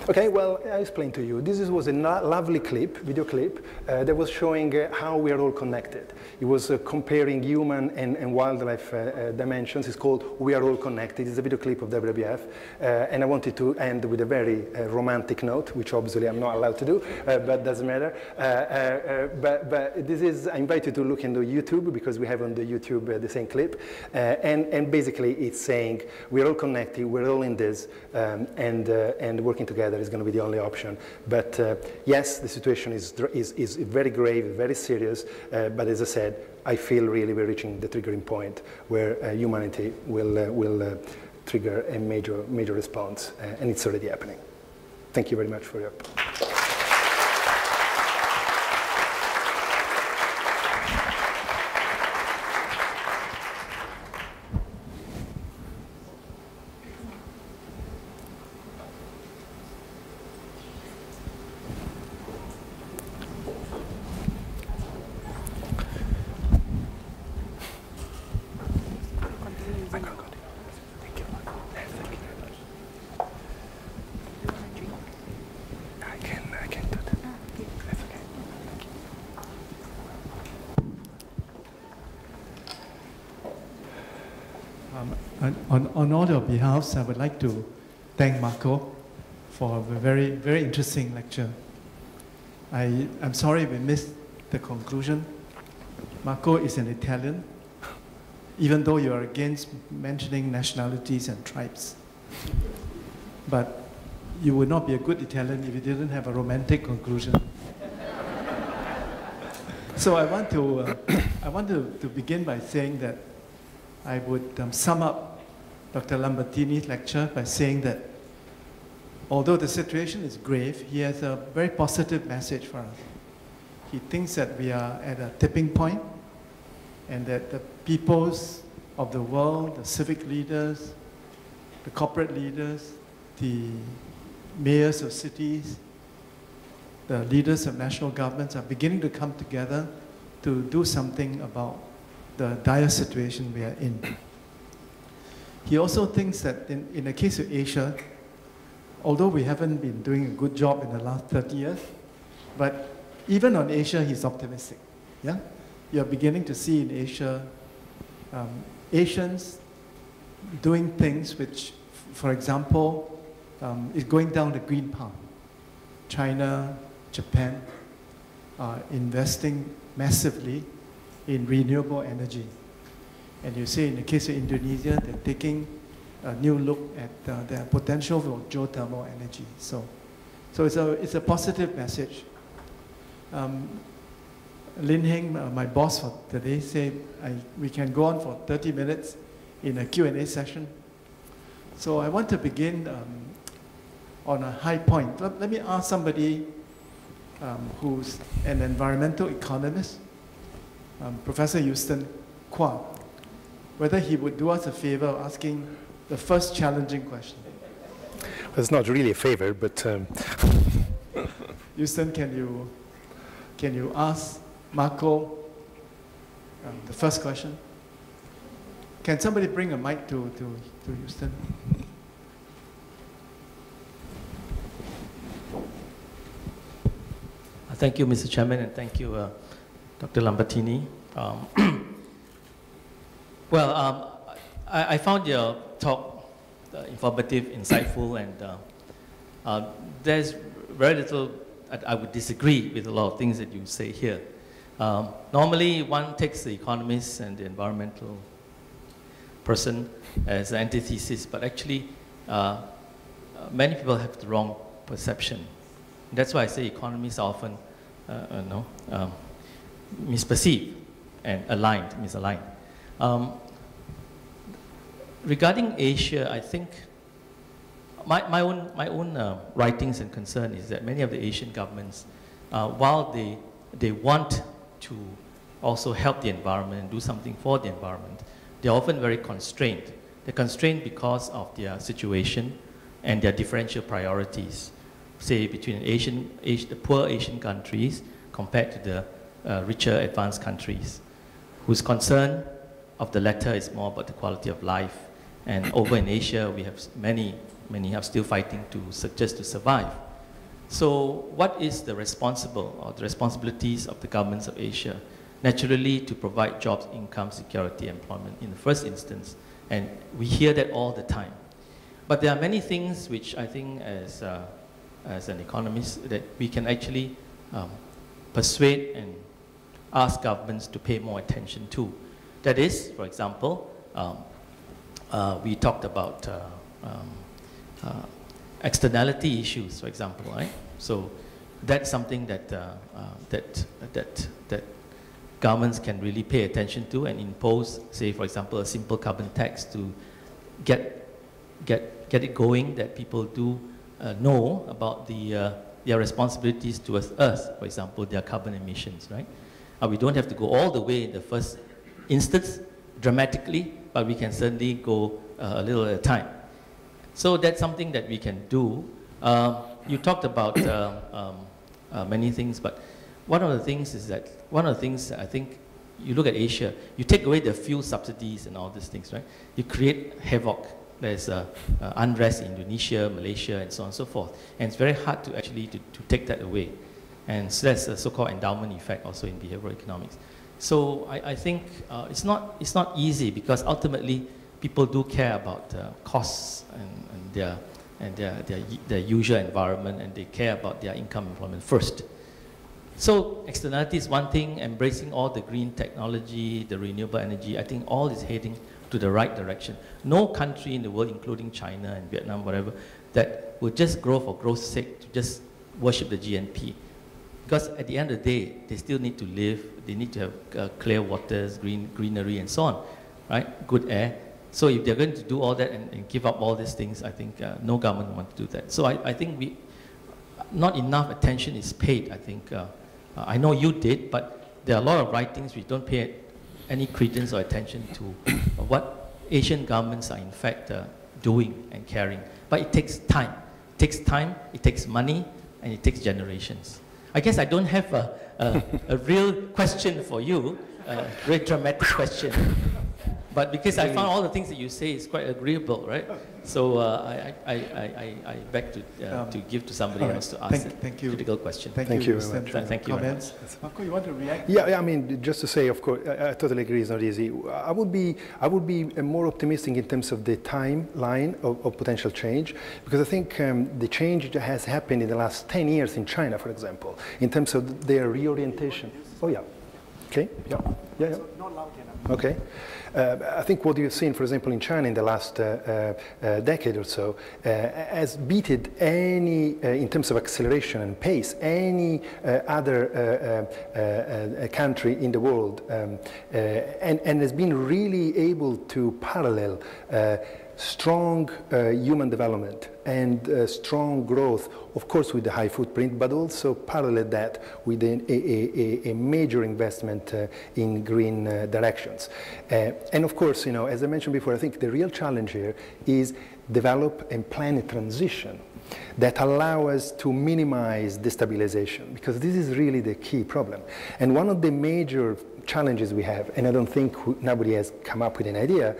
Okay, well, I explained to you. This was a lovely clip, video clip, that was showing how we are all connected. It was comparing human and wildlife dimensions. It's called We Are All Connected. It's a video clip of WWF. And I wanted to end with a very romantic note, which obviously I'm not allowed to do, but doesn't matter. But this is, I invite you to look into YouTube, because we have on the YouTube the same clip. And basically it's saying we're all connected, we're all in this, and working together is going to be the only option. But yes, the situation is very grave, very serious, but as I said, I feel really we're reaching the triggering point where humanity will trigger a major response, and it's already happening. Thank you very much for your On all your behalves, I would like to thank Marco for a very, very interesting lecture. I'm sorry we missed the conclusion. Marco is an Italian, even though you are against mentioning nationalities and tribes. But you would not be a good Italian if you didn't have a romantic conclusion. So I want to begin by saying that I would sum up Dr. Lambertini's lecture by saying that although the situation is grave, he has a very positive message for us. He thinks that we are at a tipping point and that the peoples of the world, the civic leaders, the corporate leaders, the mayors of cities, the leaders of national governments are beginning to come together to do something about the dire situation we are in. He also thinks that in the case of Asia, although we haven't been doing a good job in the last 30 years, but even on Asia, he's optimistic. Yeah? You're beginning to see in Asia, Asians doing things which, for example, is going down the green path. China, Japan are investing massively in renewable energy. And you see in the case of Indonesia, they're taking a new look at their potential for geothermal energy. So it's a positive message. Lin Heng, my boss for today, said we can go on for 30 minutes in a Q&A session. So I want to begin on a high point. Let me ask somebody who's an environmental economist, Professor Houston Kwa, whether he would do us a favor of asking the first challenging question. Well, it's not really a favor, but... Houston, can you ask Marco the first question. Can somebody bring a mic to Houston? Thank you, Mr. Chairman, and thank you, Dr. Lambertini. I found your talk informative, insightful, and there's very little I would disagree with a lot of things that you say here. Normally, one takes the economist and the environmental person as an antithesis, but actually, many people have the wrong perception. That's why I say economists are often misperceived and misaligned. Regarding Asia, I think my own writings and concern is that many of the Asian governments, while they want to also help the environment and do something for the environment, they're often very constrained. They're constrained because of their situation and their differential priorities, say between the poor Asian countries compared to the richer advanced countries, whose concern of the latter is more about the quality of life. And over in Asia, we have many are still fighting just to survive. So what is the responsibilities of the governments of Asia? Naturally, to provide jobs, income, security, employment in the first instance. And we hear that all the time. But there are many things which I think as an economist that we can actually persuade and ask governments to pay more attention to. That is, for example, we talked about externality issues, for example, right? So that's something that that governments can really pay attention to and impose, say, for example, a simple carbon tax to get it going, that people do know about their responsibilities towards us, for example, their carbon emissions, right? We don't have to go all the way in the first instance dramatically, but we can certainly go a little at a time. So that's something that we can do. You talked about many things, but one of the things I think you look at Asia, you take away the fuel subsidies and all these things, right? You create havoc. There's unrest in Indonesia, Malaysia, and so on and so forth. And it's very hard to actually to take that away. And so that's a so-called endowment effect also in behavioral economics. So I think it's not easy, because ultimately people do care about costs and their usual environment, and they care about their income employment first. So externality is one thing, embracing all the green technology, the renewable energy, I think all is heading to the right direction. No country in the world, including China and Vietnam, whatever, that will just grow for growth's sake, to just worship the GNP. Because at the end of the day, they still need to live, they need to have clear waters, greenery, and so on, right? Good air. So if they're going to do all that and give up all these things, I think no government wants to do that. So I think not enough attention is paid, I think. I know you did, but there are a lot of writings which don't pay any credence or attention to what Asian governments are in fact doing and caring. But it takes time. It takes time, it takes money, and it takes generations. I guess I don't have a real question for you, a very dramatic question. But because I found all the things that you say is quite agreeable, right? So I beg to give to somebody else to ask a critical question. Thank you very much. Thank you very much. Marco, you want to react? Yeah, I mean, just to say, of course, I totally agree, it's not easy. I would be more optimistic in terms of the timeline of potential change, because I think the change that has happened in the last 10 years in China, for example, in terms of their reorientation. Oh, yeah. Okay. Yeah. Yeah. So not loud enough. Okay. I think what you've seen, for example, in China in the last decade or so, has beaten any, in terms of acceleration and pace, any other country in the world, and has been really able to parallel strong human development and strong growth, of course with the high footprint, but also parallel that with a major investment in green directions. And of course, as I mentioned before, I think the real challenge here is develop and plan a transition that allow us to minimize destabilization, because this is really the key problem. And one of the major challenges we have, and I don't think nobody has come up with an idea,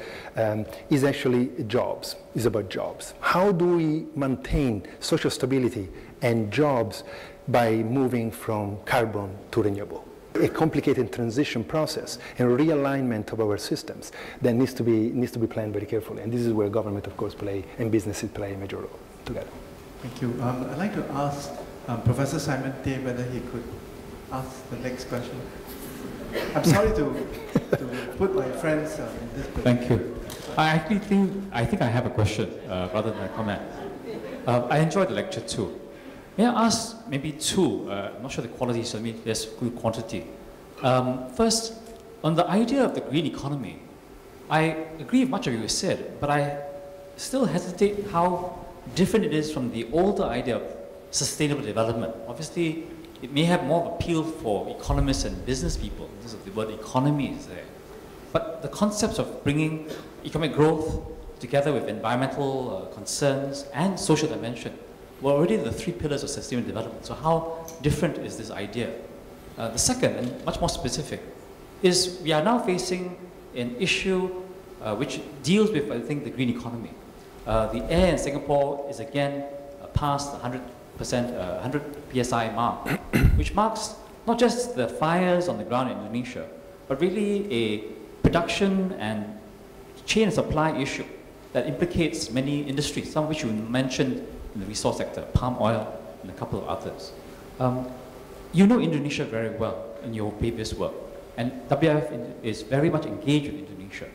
is actually jobs, is about jobs. How do we maintain social stability and jobs by moving from carbon to renewable? A complicated transition process and realignment of our systems that needs to be planned very carefully. And this is where government, of course, and businesses play a major role together. Thank you. I'd like to ask Professor Simon Tay whether he could ask the next question. I'm sorry to put my friends in this position. Thank you. I think I have a question rather than a comment. I enjoyed the lecture too. May I ask maybe two? I'm not sure the quality, so maybe there's good quantity. First, on the idea of the green economy, I agree with much of what you said, but I still hesitate how different it is from the older idea of sustainable development. Obviously, it may have more appeal for economists and business people because of the word economy is there. But the concepts of bringing economic growth together with environmental concerns and social dimension were already the three pillars of sustainable development. So how different is this idea? The second, and much more specific, is we are now facing an issue which deals with, I think, the green economy. The air in Singapore is again past the 100 PSI mark, which marks not just the fires on the ground in Indonesia, but really a production and chain of supply issue that implicates many industries, some of which you mentioned in the resource sector, palm oil and a couple of others. You know Indonesia very well in your previous work, and WWF is very much engaged with Indonesia.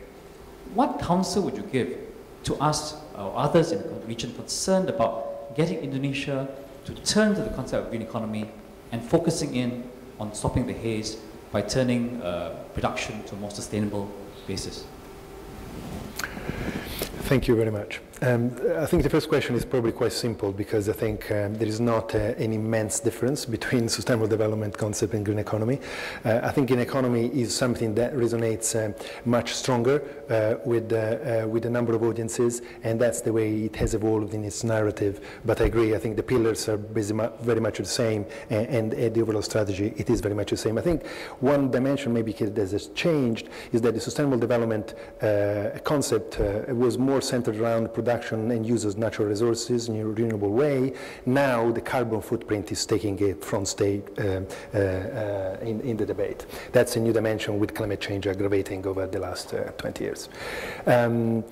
What counsel would you give to us or others in the region concerned about getting Indonesia to turn to the concept of green economy and focusing in on stopping the haze by turning production to a more sustainable basis? Thank you very much. I think the first question is probably quite simple, because I think there is not an immense difference between sustainable development concept and green economy. I think green economy is something that resonates much stronger with a number of audiences, and that's the way it has evolved in its narrative. But I agree, I think the pillars are very much the same, and the overall strategy, it is very much the same. I think one dimension maybe that has changed is that the sustainable development concept was more centered around production and use of natural resources in a renewable way. Now the carbon footprint is taking a front stage in the debate. That's a new dimension with climate change aggravating over the last 20 years. The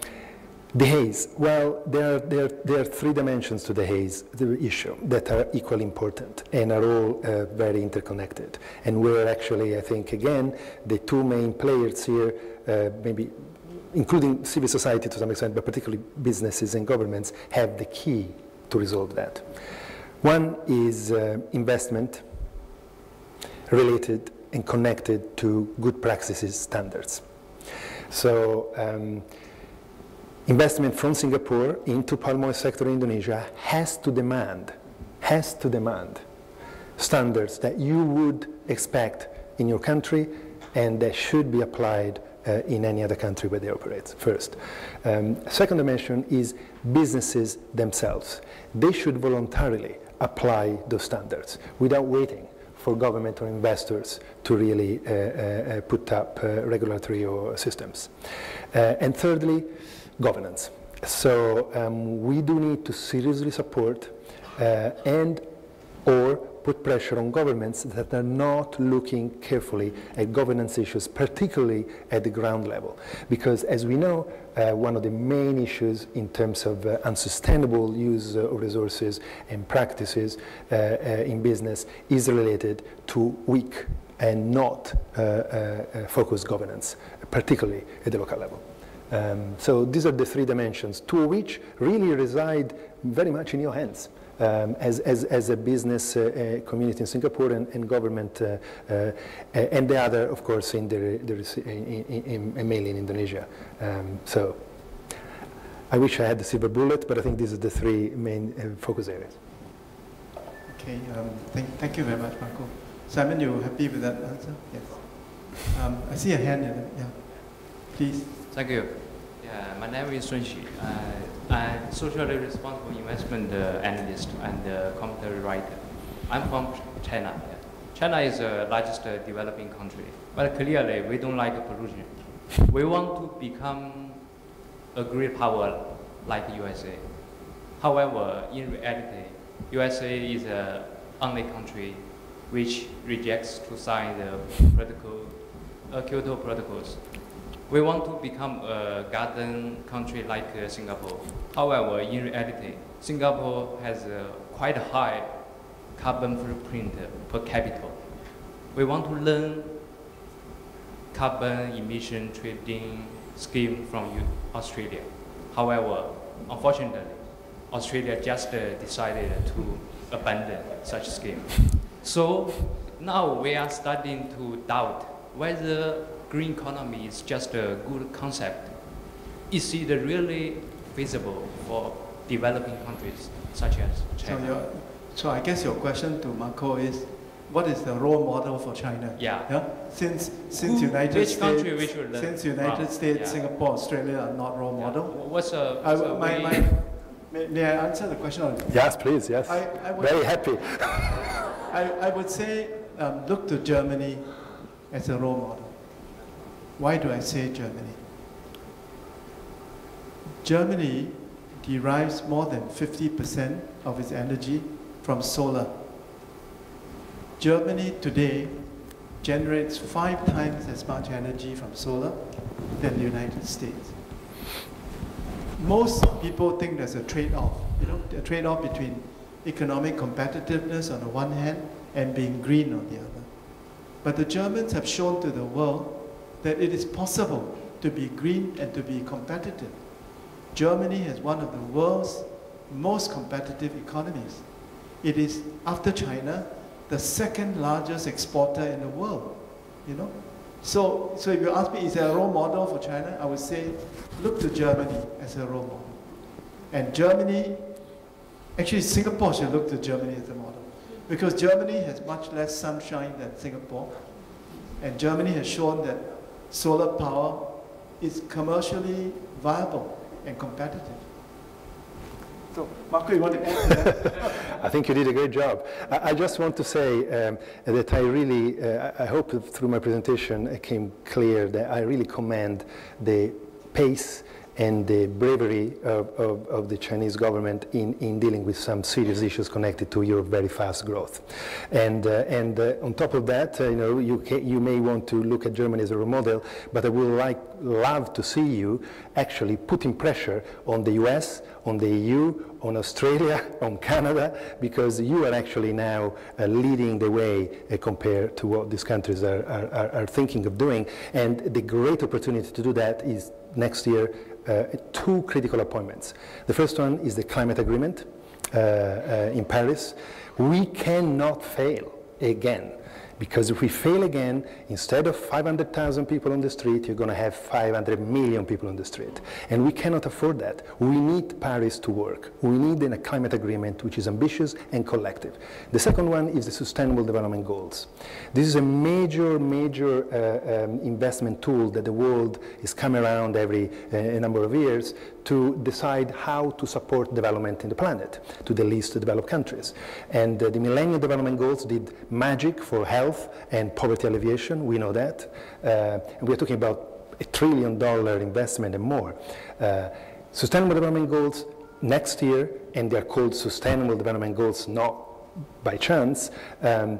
haze, well, there are three dimensions to the haze, the issue, that are equally important and are all very interconnected. And where actually, I think, again, the two main players here, maybe including civil society to some extent, but particularly businesses and governments, have the key to resolve that. One is investment related and connected to good practices standards. So investment from Singapore into palm oil sector in Indonesia has to demand standards that you would expect in your country and that should be applied in any other country where they operate, first. Second dimension is businesses themselves. They should voluntarily apply those standards without waiting for government or investors to really put up regulatory or systems. And thirdly, governance. So we do need to seriously support and or put pressure on governments that are not looking carefully at governance issues, particularly at the ground level. Because as we know, one of the main issues in terms of unsustainable use of resources and practices in business is related to weak and not focused governance, particularly at the local level. So these are the three dimensions, two of which really reside very much in your hands. As a business community in Singapore and government, and the other, of course, mainly in Indonesia. So I wish I had the silver bullet, but I think these are the three main focus areas. Okay, thank you very much, Marco. Simon, you happy with that answer? Yes. I see a hand in it. Yeah, please. Thank you. Yeah, my name is Sun Xu. I'm socially responsible investment analyst and commentary writer. I'm from China. Yeah. China is the largest developing country, but clearly we don't like pollution. We want to become a great power like USA. However, in reality, USA is the only country which rejects to sign the Kyoto Protocols. We want to become a garden country like Singapore. However, in reality, Singapore has a quite high carbon footprint per capita. We want to learn carbon emission trading scheme from Australia. However, unfortunately, Australia just decided to abandon such scheme. So now we are starting to doubt whether green economy is just a good concept. Is it really feasible for developing countries such as China? So I guess your question to Marco is, what is the role model for China? Yeah. Since United States, Yeah. Singapore, Australia are not role model. What's may I answer the question? Yes, please. Yes. I would, Very happy. I would say look to Germany as a role model. Why do I say Germany? Germany derives more than 50% of its energy from solar. Germany today generates 5 times as much energy from solar than the United States. Most people think there's a trade-off, a trade-off between economic competitiveness on the one hand and being green on the other. But the Germans have shown to the world that it is possible to be green and to be competitive. Germany has one of the world's most competitive economies. It is, after China, the second largest exporter in the world, So if you ask me, is there a role model for China? I would say, look to Germany as a role model. And Germany, actually Singapore should look to Germany as a model. Because Germany has much less sunshine than Singapore. And Germany has shown that solar power is commercially viable and competitive. So, Marco, you want to add to that? I think you did a great job. I just want to say that I really, I hope that through my presentation it came clear that I really commend the pace and the bravery of the Chinese government in dealing with some serious issues connected to your very fast growth. And on top of that, you may want to look at Germany as a role model, but I would love to see you actually putting pressure on the US, on the EU, on Australia, on Canada, because you are actually now leading the way compared to what these countries are thinking of doing. And the great opportunity to do that is next year, 2 critical appointments. The first one is the climate agreement in Paris. We cannot fail again, because if we fail again, instead of 500,000 people on the street, you're going to have 500 million people on the street. And we cannot afford that. We need Paris to work. We need a climate agreement which is ambitious and collective. The second one is the Sustainable Development Goals. This is a major investment tool that the world is coming around every number of years to decide how to support development in the planet to the least developed countries. And the Millennium Development Goals did magic for health and poverty alleviation, we know that. And we're talking about $1 trillion investment and more. Sustainable Development Goals next year, and they're called Sustainable Development Goals not by chance, they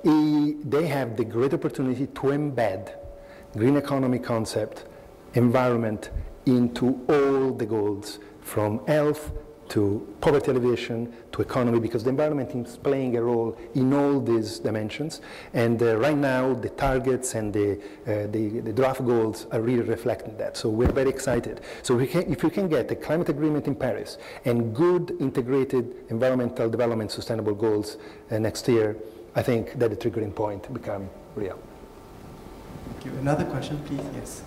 have the great opportunity to embed green economy concept, environment, into all the goals, from health to poverty alleviation to economy, because the environment is playing a role in all these dimensions. And right now, the targets and the draft goals are really reflecting that. So we're very excited. So if we can get a climate agreement in Paris and good integrated environmental development sustainable goals next year, I think that the triggering point become real. Thank you. Another question, please. Yes.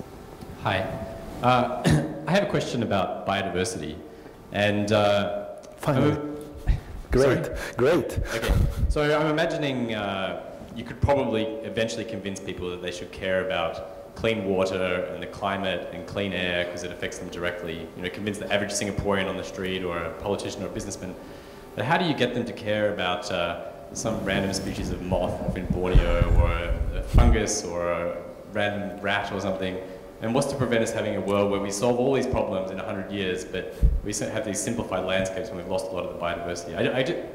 Hi. I have a question about biodiversity. And finally. Great, great. Okay, so I'm imagining you could probably eventually convince people that they should care about clean water and the climate and clean air because it affects them directly. You know, convince the average Singaporean on the street or a politician or a businessman. But how do you get them to care about some random species of moth off in Borneo or a fungus or a random rat or something? And what's to prevent us having a world where we solve all these problems in 100 years, but we have these simplified landscapes when we've lost a lot of the biodiversity?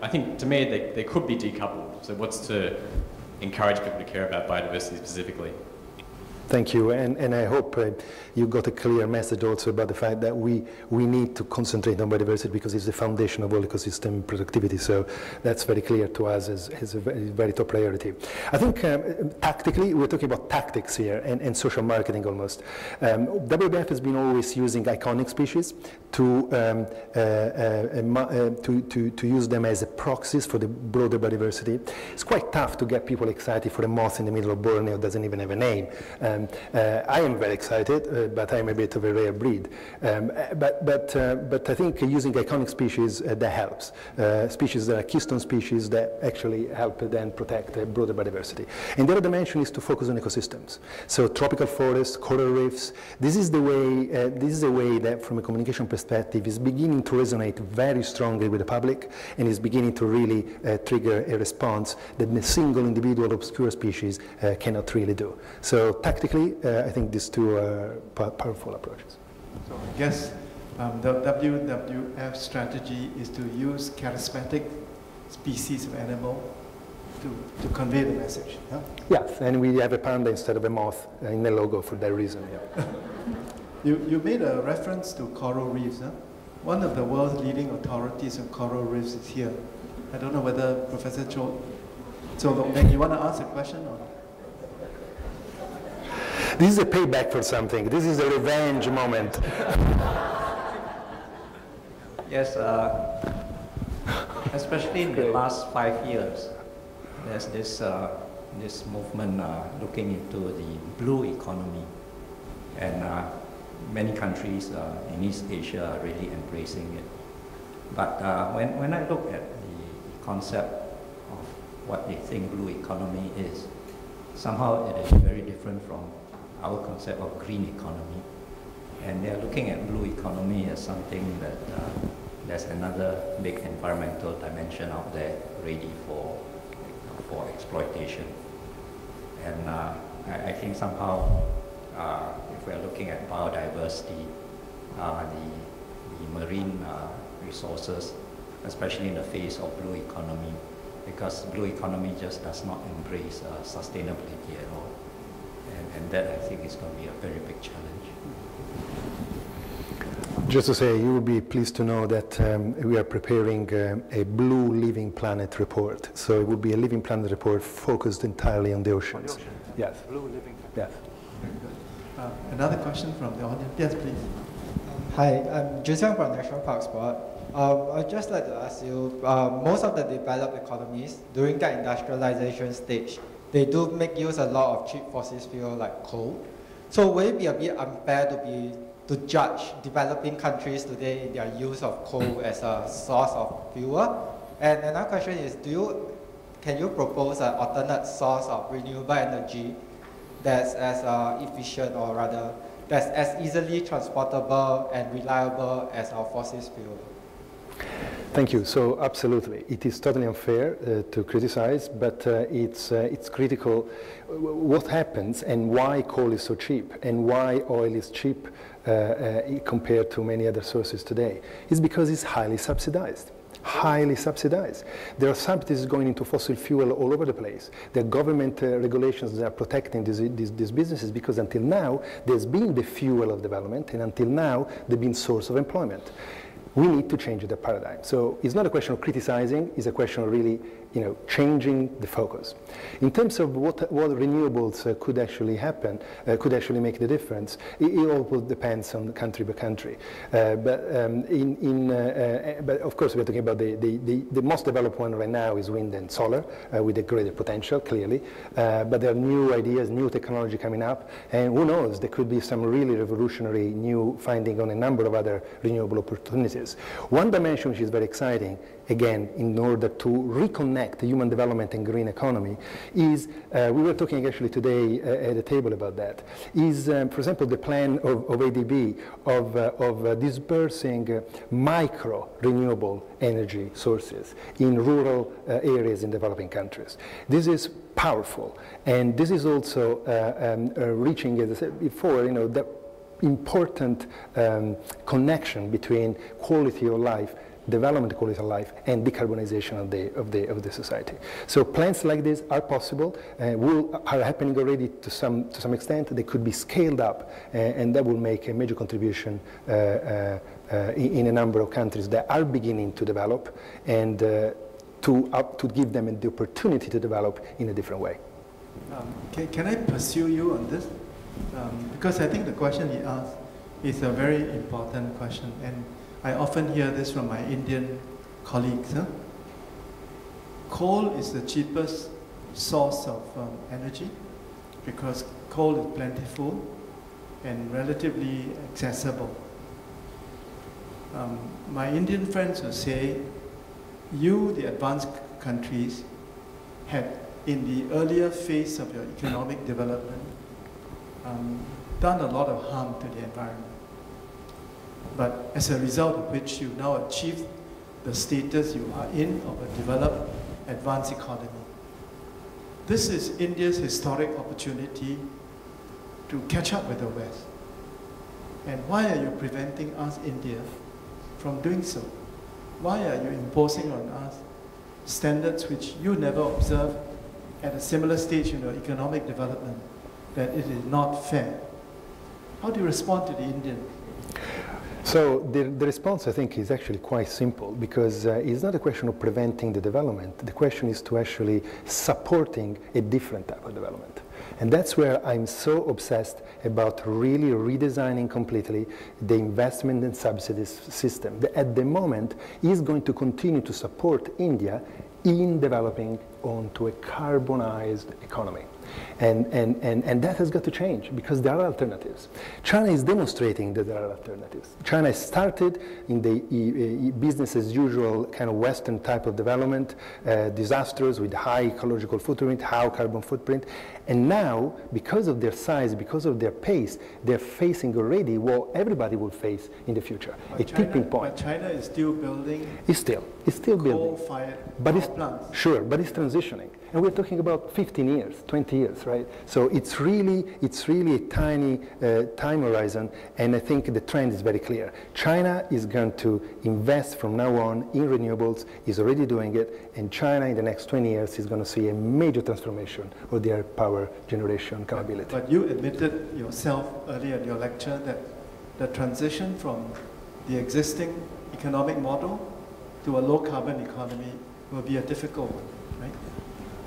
I think, to me, they could be decoupled. So what's to encourage people to care about biodiversity specifically? Thank you, and I hope you got a clear message also about the fact that we need to concentrate on biodiversity because it's the foundation of all ecosystem productivity, so that's very clear to us as a very top priority. I think tactically, we're talking about tactics here and social marketing almost. WWF has been always using iconic species to use them as a proxies for the broader biodiversity. It's quite tough to get people excited for a moth in the middle of Borneo that doesn't even have a name. I am very excited, but I'm a bit of a rare breed. But I think using iconic species, that helps. Species that are keystone species that actually help then protect broader biodiversity. And the other dimension is to focus on ecosystems. So tropical forests, coral reefs, this is the way that from a communication perspective is beginning to resonate very strongly with the public and is beginning to really trigger a response that the single individual obscure species cannot really do. So tactically, I think these two are powerful approaches. So I guess the WWF strategy is to use charismatic species of animal to convey the message. Huh? Yes, and we have a panda instead of a moth in the logo for that reason. Yeah. You made a reference to coral reefs. Huh? One of the world's leading authorities on coral reefs is here. I don't know whether Professor Cho, you want to ask a question or? This is a payback for something. This is a revenge moment. Yes, especially in the last 5 years, there's this movement looking into the blue economy, and many countries in East Asia are really embracing it. But when I look at the concept of what they think blue economy is, somehow it is very different from our concept of green economy. And they're looking at blue economy as something that there's another big environmental dimension out there ready for exploitation. And I think somehow if we're looking at biodiversity, the marine resources, especially in the face of blue economy, because blue economy just does not embrace sustainability at all. And that, I think, is going to be a very big challenge. Just to say, you will be pleased to know that we are preparing a Blue Living Planet report. So it will be a Living Planet report focused entirely on the oceans. Yes. Blue Living Planet. Yes. Very good. Another question from the audience. Yes, please. Hi, I'm JESSEN from National Parks Board. I'd just like to ask you, most of the developed economies, during their industrialization stage, they do make use a lot of cheap fossil fuel like coal. So will it be a bit unfair to judge developing countries today in their use of coal as a source of fuel? And another question is, can you propose an alternate source of renewable energy that's as efficient, or rather that's as easily transportable and reliable as our fossil fuel? Thank you. So absolutely, it is totally unfair to criticize, but it's critical what happens and why coal is so cheap and why oil is cheap compared to many other sources today. It's because it's highly subsidized. Highly subsidized. There are subsidies going into fossil fuel all over the place. There are government regulations that are protecting these businesses because until now there's been the fuel of development, and until now they've been source of employment. We need to change the paradigm. So it's not a question of criticizing, it's a question of really changing the focus. In terms of what renewables could actually happen, could actually make the difference, it all depends on country by country. But of course, we're talking about the most developed one right now is wind and solar, with a greater potential, clearly. But there are new ideas, new technology coming up, and who knows, there could be some really revolutionary new finding on a number of other renewable opportunities. One dimension which is very exciting, again, in order to reconnect human development and green economy, is, we were talking actually today at the table about that, is, for example, the plan of ADB of dispersing micro renewable energy sources in rural areas in developing countries. This is powerful, and this is also reaching, as I said before, the important connection between quality of life, development quality of life, and decarbonization of the society. So plans like this are possible, are happening already to some extent. They could be scaled up, and that will make a major contribution in a number of countries that are beginning to develop, and to give them the opportunity to develop in a different way. Can I pursue you on this? Because I think the question he asked is a very important question, and I often hear this from my Indian colleagues. Coal is the cheapest source of energy because coal is plentiful and relatively accessible. My Indian friends will say, you, the advanced countries, had in the earlier phase of your economic development done a lot of harm to the environment. But as a result of which you now achieved the status you are in of a developed, advanced economy. This is India's historic opportunity to catch up with the West. And why are you preventing us, India, from doing so? Why are you imposing on us standards which you never observed at a similar stage in your economic development, that it is not fair? How do you respond to the Indian? So the response, I think, is actually quite simple, because it's not a question of preventing the development. The question is to actually supporting a different type of development. And that's where I'm so obsessed about really redesigning completely the investment and subsidies system that at the moment is going to continue to support India in developing onto a carbonized economy. And that has got to change, because there are alternatives. China is demonstrating that there are alternatives. China started in the business as usual kind of Western type of development, disastrous with high ecological footprint, high carbon footprint. And now, because of their size, because of their pace, they're facing already what everybody will face in the future, a tipping point. But China is still building it's still building. Coal-fired plants. Sure, but it's transitioning. And we're talking about 15 years, 20 years, right? So it's really a tiny time horizon, and I think the trend is very clear. China is going to invest from now on in renewables, is already doing it, and China in the next 20 years is going to see a major transformation of their power generation capability. But you admitted yourself earlier in your lecture that the transition from the existing economic model to a low-carbon economy will be a difficult one, right?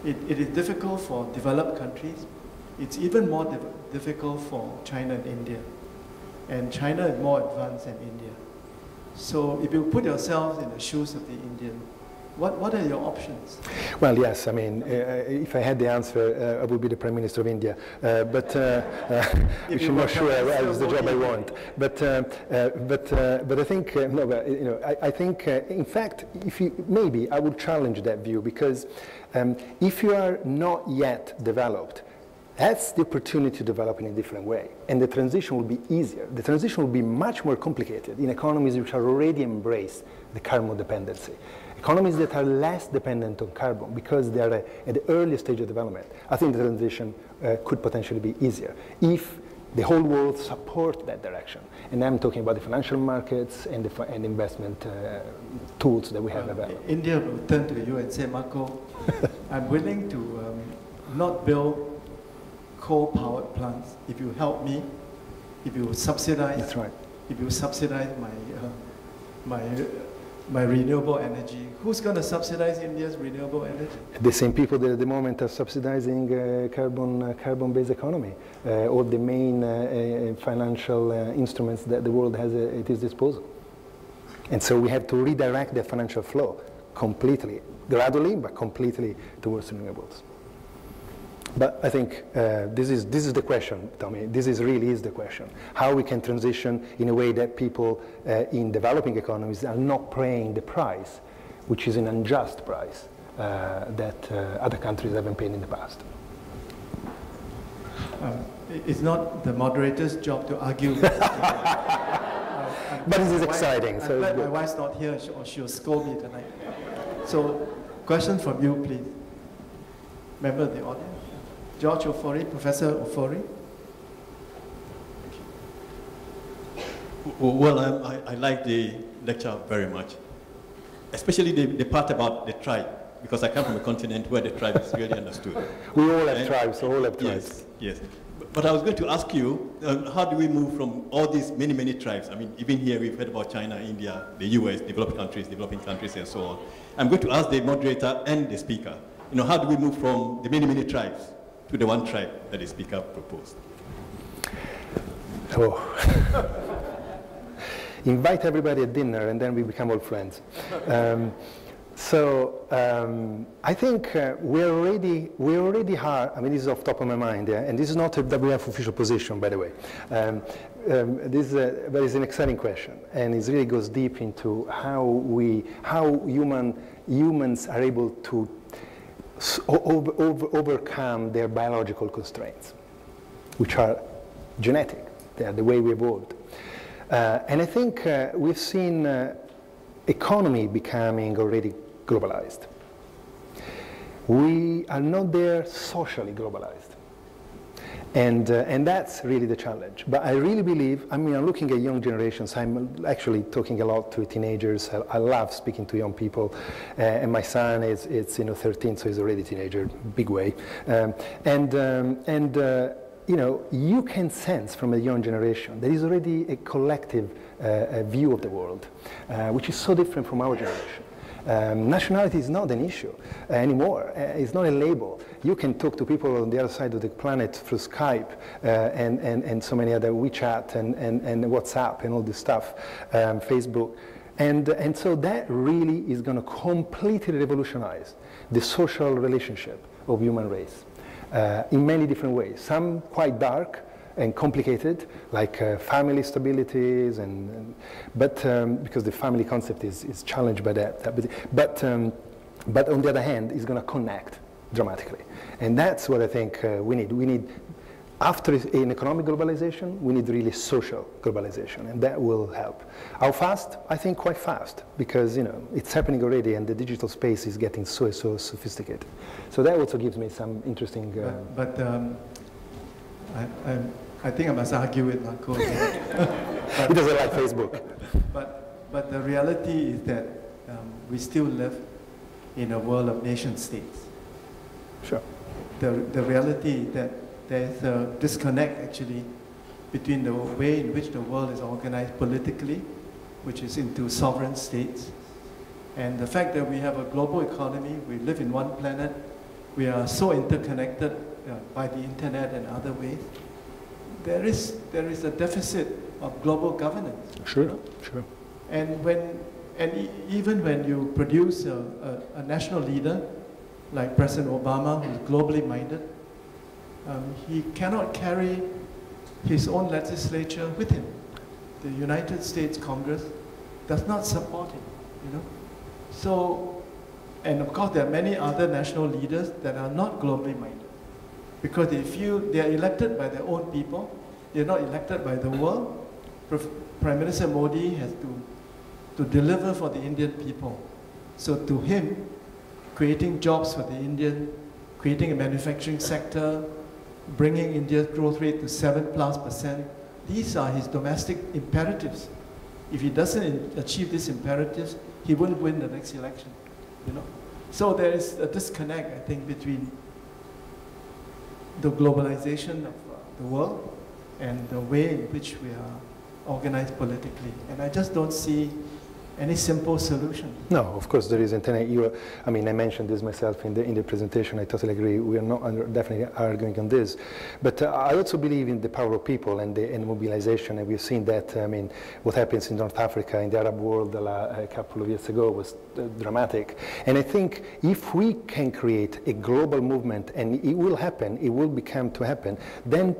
It is difficult for developed countries. It's even more difficult for China and India. And China is more advanced than India. So if you put yourselves in the shoes of the Indian, what are your options? Well, yes, I mean, if I had the answer, I would be the Prime Minister of India. But which I'm not sure is the job I want. But I think, I think, in fact, maybe I would challenge that view, because if you are not yet developed, that's the opportunity to develop in a different way. And the transition will be easier. The transition will be much more complicated in economies which are already embraced the carbon dependency. Economies that are less dependent on carbon because they are at the early stage of development. I think the transition could potentially be easier if the whole world supports that direction. And I'm talking about the financial markets and the investment tools that we have available. India will turn to you and say, Marco, I'm willing to not build coal-powered plants if you help me, if you subsidize. That's right. If you subsidize my by renewable energy. Who's going to subsidize India's renewable energy? The same people that at the moment are subsidizing carbon-based economy, or the main financial instruments that the world has at its disposal. And so we have to redirect the financial flow completely, gradually, but completely towards renewables. But I think this is the question, Tommy. This really is the question. How we can transition in a way that people in developing economies are not paying the price, which is an unjust price that other countries haven't paid in the past. It's not the moderator's job to argue. But this is exciting. I'm glad my wife's not here, or she'll scold me tonight. So, question from you, please. Member of the audience. George Ofori, Professor Ofori. Well, I like the lecture very much, especially the part about the tribe, because I come from a continent where the tribe is really understood. We all have tribes, all have tribes. Yes, yes. But I was going to ask you, how do we move from all these many tribes? I mean, even here we've heard about China, India, the US, developing countries, and so on. I'm going to ask the moderator and the speaker, how do we move from the many tribes to the one tribe that the speaker proposed? Oh. Invite everybody at dinner and then we become all friends. I think we already are, I mean, this is off the top of my mind, yeah? And this is not a WF official position, by the way. But it's an exciting question, and it really goes deep into how humans are able to overcome their biological constraints, which are genetic. They are the way we evolved. And I think we've seen economy becoming already globalized. We are not there socially globalized. And that's really the challenge. But I really believe, I mean, I'm looking at young generations. I'm actually talking a lot to teenagers. I love speaking to young people. And my son is 13, so he's already a teenager, big way. You can sense from a young generation there is already a collective view of the world, which is so different from our generation. Nationality is not an issue anymore. It's not a label. You can talk to people on the other side of the planet through Skype and so many other WeChat and WhatsApp and all this stuff, Facebook. And so that really is going to completely revolutionize the social relationship of human race in many different ways. Some quite dark and complicated, like family stabilities, but because the family concept is challenged by that. But on the other hand, it's going to connect dramatically, and that's what I think we need. We need, after an economic globalization, we need really social globalization, and that will help. How fast? I think quite fast, because it's happening already, and the digital space is getting so sophisticated. So that also gives me some interesting. I think I must argue with Marco. He doesn't like Facebook. But the reality is that we still live in a world of nation states. Sure. The reality is that there's a disconnect actually between the way in which the world is organized politically, which is into sovereign states, and the fact that we have a global economy, we live in one planet, we are so interconnected by the internet and other ways. There is a deficit of global governance. Sure, sure. And even when you produce a national leader like President Obama, who's globally minded, he cannot carry his own legislature with him. The United States Congress does not support him, So, and of course there are many other national leaders that are not globally minded, because they feel they are elected by their own people, they're not elected by the world. Prime Minister Modi has to deliver for the Indian people. So to him, creating jobs for the Indian, creating a manufacturing sector, bringing India's growth rate to 7+%, these are his domestic imperatives. If he doesn't achieve these imperatives, he wouldn't win the next election. So there is a disconnect, I think, between the globalization of the world and the way in which we are organized politically. And I just don't see Any simple solution? No, of course there isn't. And I mean, I mentioned this myself in the presentation. I totally agree. We are not definitely arguing on this. But I also believe in the power of people and the mobilization. And we've seen that. I mean, what happens in North Africa, in the Arab world a couple of years ago was dramatic. And I think if we can create a global movement, and it will happen, it will become to happen, then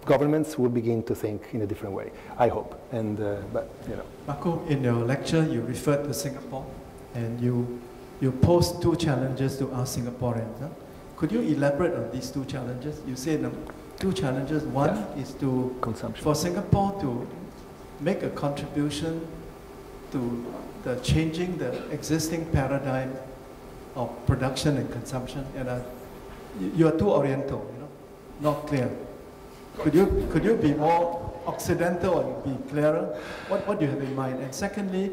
governments will begin to think in a different way, I hope. And, but, you know. Marco, in your lecture, you referred to Singapore, and you posed 2 challenges to our Singaporeans. Huh? Could you elaborate on these 2 challenges? You said 2 challenges. One is to consumption. For Singapore to make a contribution to the changing the existing paradigm of production and consumption. And you are too oriental, you know, not clear. Could you be more Occidental and be clearer? What do you have in mind? And secondly,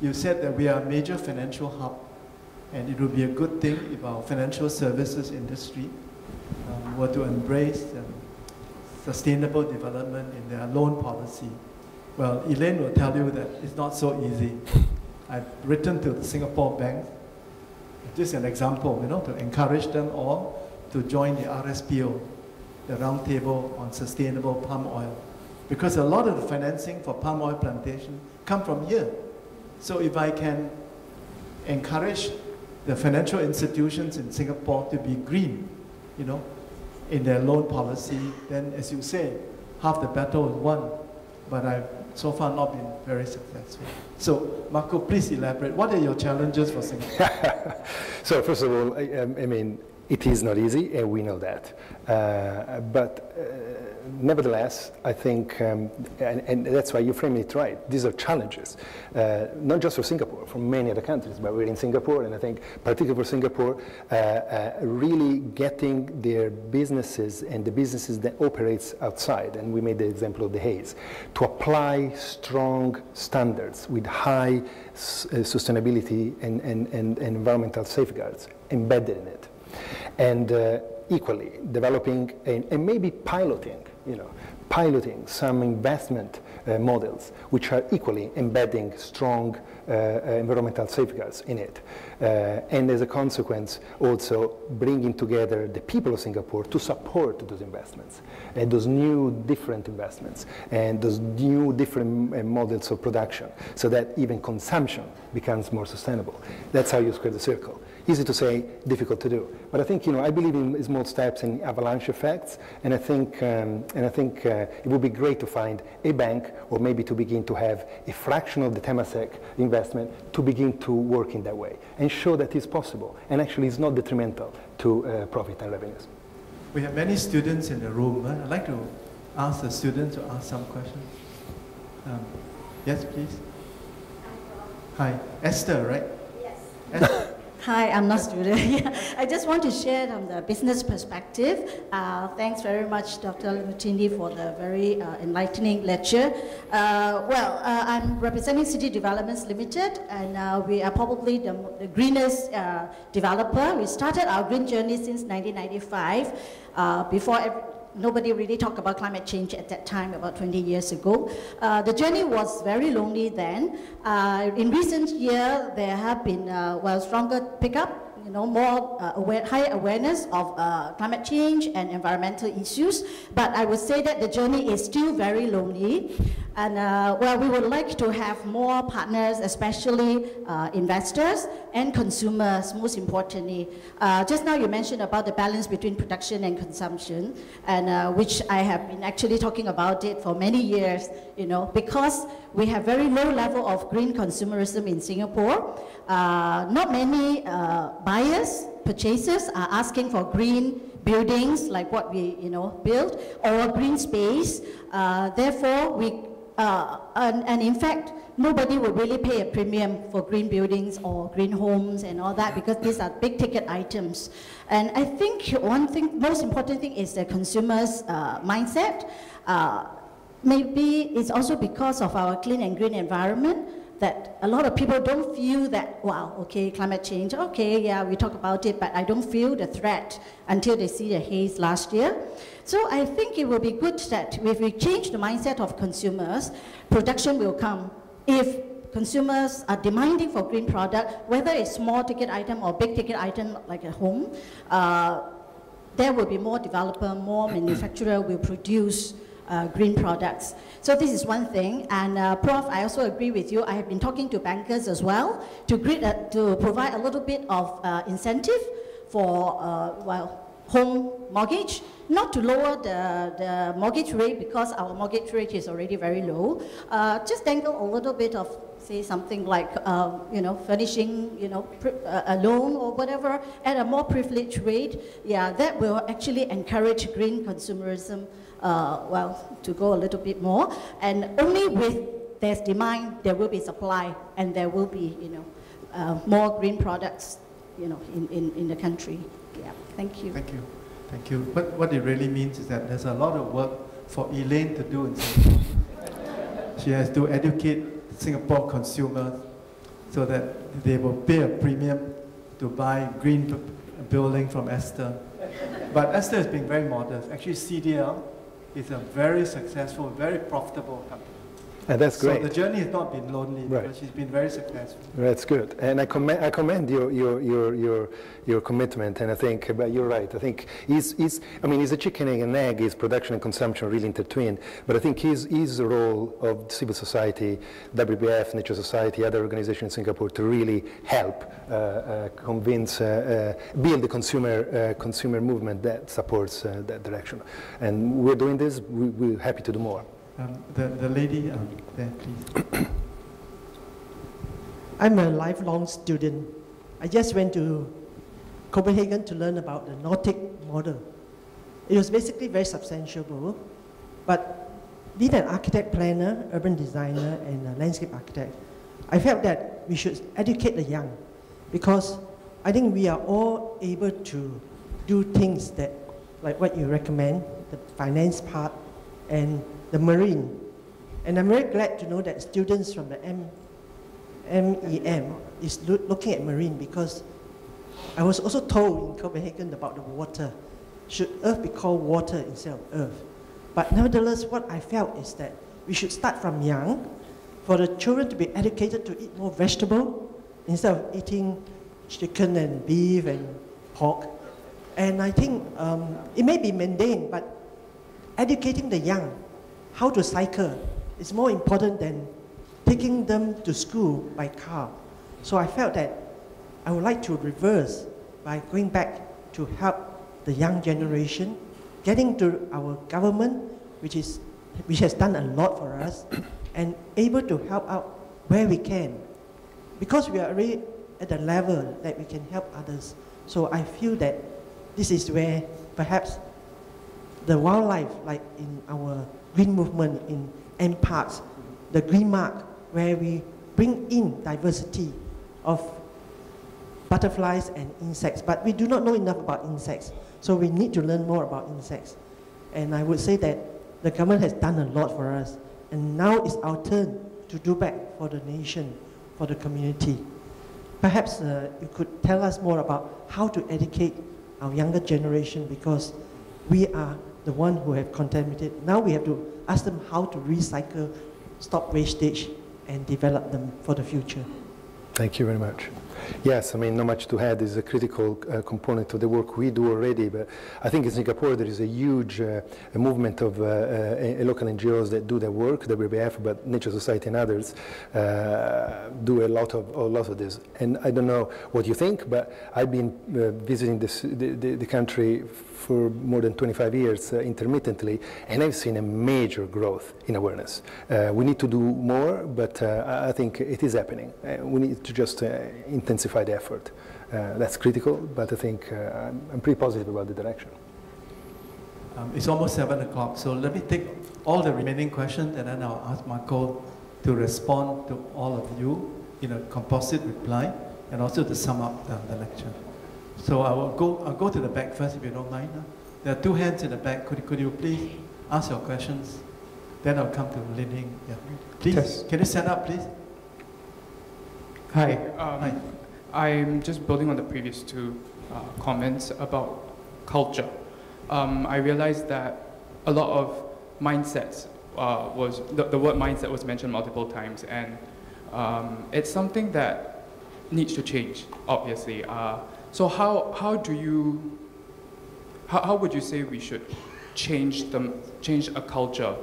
you said that we are a major financial hub, and it would be a good thing if our financial services industry were to embrace sustainable development in their loan policy. Well, Elaine will tell you that it's not so easy. I've written to the Singapore Bank, just an example, you know, to encourage them all to join the RSPO, the Roundtable on Sustainable Palm Oil. Because a lot of the financing for palm oil plantation come from here. So if I can encourage the financial institutions in Singapore to be green, you know, in their loan policy, then as you say, half the battle is won. But I've so far not been very successful. So Marco, please elaborate. What are your challenges for Singapore? So first of all, I mean, it is not easy, and we know that. But nevertheless, I think, and that's why you frame it right, these are challenges, not just for Singapore, for many other countries, but we're in Singapore, and I think particularly for Singapore, really getting their businesses and the businesses that operates outside, and we made the example of the haze, to apply strong standards with high sustainability and environmental safeguards embedded in it. And equally developing and maybe piloting some investment models which are equally embedding strong environmental safeguards in it. And as a consequence, also bringing together the people of Singapore to support those investments, and those new different investments, and those new different models of production, so that even consumption becomes more sustainable. That's how you square the circle. Easy to say, difficult to do. But I think, you know, I believe in small steps and avalanche effects, and I think it would be great to find a bank, or maybe to begin to have a fraction of the Temasek investment to begin to work in that way, and show that it's possible, and actually it's not detrimental to profit and revenues. We have many students in the room. I'd like to ask the students to ask some questions. Yes, please. Hi, Esther, right? Yes. Esther. Hi, I'm not a student. I just want to share from the business perspective. Thanks very much, Dr. Lambertini, for the very enlightening lecture. I'm representing City Developments Limited, and we are probably the greenest developer. We started our green journey since 1995, before nobody really talked about climate change at that time, about 20 years ago. The journey was very lonely then. In recent years, there have been stronger pickup, you know, more higher awareness of climate change and environmental issues. But I would say that the journey is still very lonely. And we would like to have more partners, especially investors and consumers, most importantly. Just now you mentioned about the balance between production and consumption, and which I have been actually talking about it for many years, you know, because we have very low level of green consumerism in Singapore. Not many buyers, purchasers are asking for green buildings like what we, you know, build, or green space. Therefore, and in fact, nobody will really pay a premium for green buildings or green homes and all that, because these are big ticket items. And I think one thing, most important thing, is the consumer's mindset. Maybe it's also because of our clean and green environment that a lot of people don't feel that, wow, okay, climate change, okay, yeah, we talk about it, but I don't feel the threat until they see the haze last year. So I think it will be good that if we change the mindset of consumers, production will come. If consumers are demanding for green product, whether it's small ticket item or big ticket item like a home, there will be more developer, more manufacturer will produce green products. So this is one thing, and Prof, I also agree with you. I have been talking to bankers as well to provide a little bit of incentive for home mortgage, not to lower the mortgage rate because our mortgage rate is already very low. Just dangle a little bit of, say, something like, furnishing, a loan or whatever at a more privileged rate. Yeah, that will actually encourage green consumerism, to go a little bit more. And only with there's demand, there will be supply, and there will be, more green products, in the country. Yeah, thank you. Thank you. Thank you. But what it really means is that there's a lot of work for Elaine to do in Singapore. She has to educate Singapore consumers so that they will pay a premium to buy green building from Esther. But Esther has been very modest. Actually, CDL is a very successful, very profitable company. And that's great. So the journey has not been lonely, right, because she's been very successful. That's good. And I commend your commitment, and I think, but you're right, I think is a chicken and egg, is production and consumption really intertwined, but I think his role of civil society, WWF, Nature Society, other organizations in Singapore to really help convince, build the consumer movement that supports that direction. And we're doing this, we're happy to do more. The lady there, please. I'm a lifelong student. I just went to Copenhagen to learn about the Nordic model. It was basically very substantial, but being an architect planner, urban designer, and a landscape architect, I felt that we should educate the young, because I think we are all able to do things that, like what you recommend, the finance part, and the marine. And I'm very glad to know that students from the MEM is looking at marine, because I was also told in Copenhagen about the water. Should Earth be called water instead of Earth? But nevertheless, what I felt is that we should start from young, for the children to be educated to eat more vegetable instead of eating chicken and beef and pork. And I think it may be mundane, but educating the young how to cycle is more important than taking them to school by car. So I felt that I would like to reverse by going back to help the young generation, getting to our government, which has done a lot for us, and able to help out where we can. Because we are already at the level that we can help others. So I feel that this is where perhaps the wildlife, like in our green movement in M Parks, the green mark, where we bring in diversity of butterflies and insects, but we do not know enough about insects, so we need to learn more about insects. And I would say that the government has done a lot for us, and now it's our turn to do back for the nation, for the community. Perhaps you could tell us more about how to educate our younger generation, because we are the one who have contaminated. Now we have to ask them how to recycle, stop wastage, and develop them for the future. Thank you very much. Yes, I mean, not much to add. Is a critical component to the work we do already, but I think in Singapore there is a huge movement of local NGOs that do their work, WWF, but Nature Society and others do a lot of this. And I don't know what you think, but I've been visiting the country for more than 25 years intermittently, and I've seen a major growth in awareness. We need to do more, but I think it is happening. We need to just intensify the effort. That's critical, but I think I'm pretty positive about the direction. It's almost 7 o'clock, so let me take all the remaining questions, and then I'll ask Marco to respond to all of you in a composite reply, and also to sum up the lecture. So I'll go to the back first, if you don't mind. There are two hands in the back. Could you please ask your questions? Then I'll come to Lin-Hing. Yeah. Please, yes. Can you stand up, please? Hi. Hi. I'm just building on the previous two comments about culture. I realized that a lot of mindsets the word mindset was mentioned multiple times, and It's something that needs to change, obviously. So how would you say we should change a culture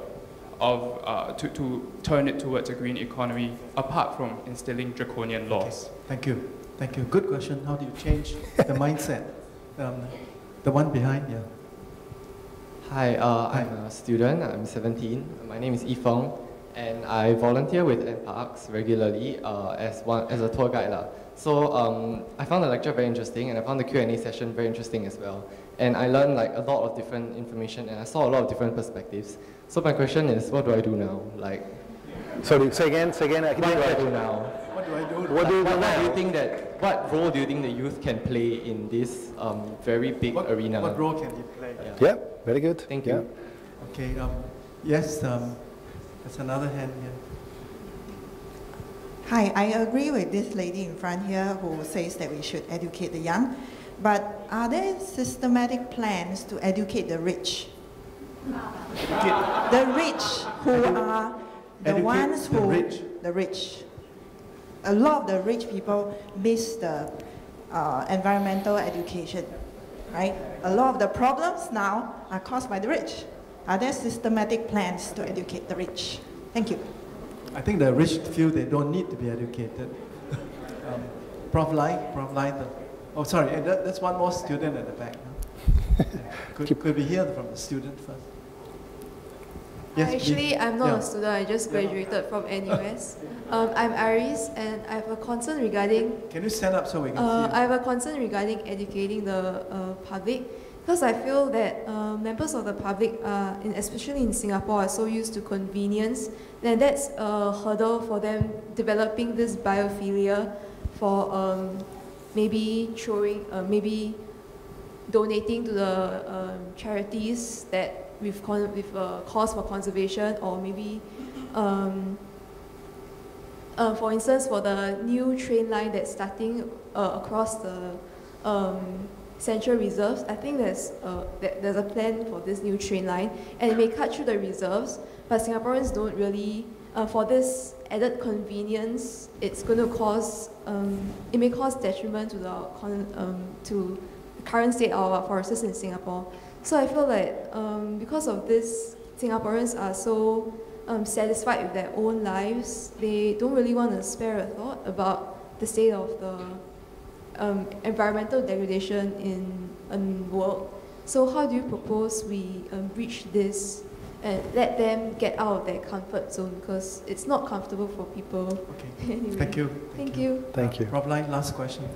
of to turn it towards a green economy apart from instilling draconian laws? Okay. Thank you. Thank you. Good question. How do you change the mindset? The one behind, yeah. Hi, I'm a student. I'm 17. My name is Yifeng, and I volunteer with NParks regularly as a tour guide. So I found the lecture very interesting, and I found the Q&A session very interesting as well. And I learned like a lot of different information, and I saw a lot of different perspectives. So my question is, what do I do now? Like, sorry, say again. What do I do now? What do I do? What do you do now? What role do you think the youth can play in this very big arena? What role can you play? Yeah, very good. Thank you. Okay. Yes. There's another hand here. Hi, I agree with this lady in front here who says that we should educate the young, but are there systematic plans to educate the rich? The rich who are the ones who... The rich. A lot of the rich people miss the environmental education, right? A lot of the problems now are caused by the rich. Are there systematic plans to educate the rich? Thank you. I think the rich feel they don't need to be educated. Prof. Lai. Oh, sorry, that's one more student at the back. Could we hear from the student first? Yes, actually, I'm not a student, I just graduated from NUS. I'm Aris, and I have a concern regarding... Can you stand up so we can see you? I have a concern regarding educating the public, because I feel that members of the public, especially in Singapore, are so used to convenience, then that's a hurdle for them developing this biophilia for maybe donating to the charities that with cause for conservation, or maybe, for instance, for the new train line that's starting across the central reserves. I think there's a plan for this new train line, and it may cut through the reserves, but Singaporeans don't really, for this added convenience, it's going to cause, it may cause detriment to the current state of our forests in Singapore. So I feel like because of this, Singaporeans are so satisfied with their own lives, they don't really want to spare a thought about the state of the environmental degradation in the world. So how do you propose we reach this and let them get out of their comfort zone, because it's not comfortable for people. Okay. Anyway. Thank you. Thank you. Thank you. Prof. Lai, last question.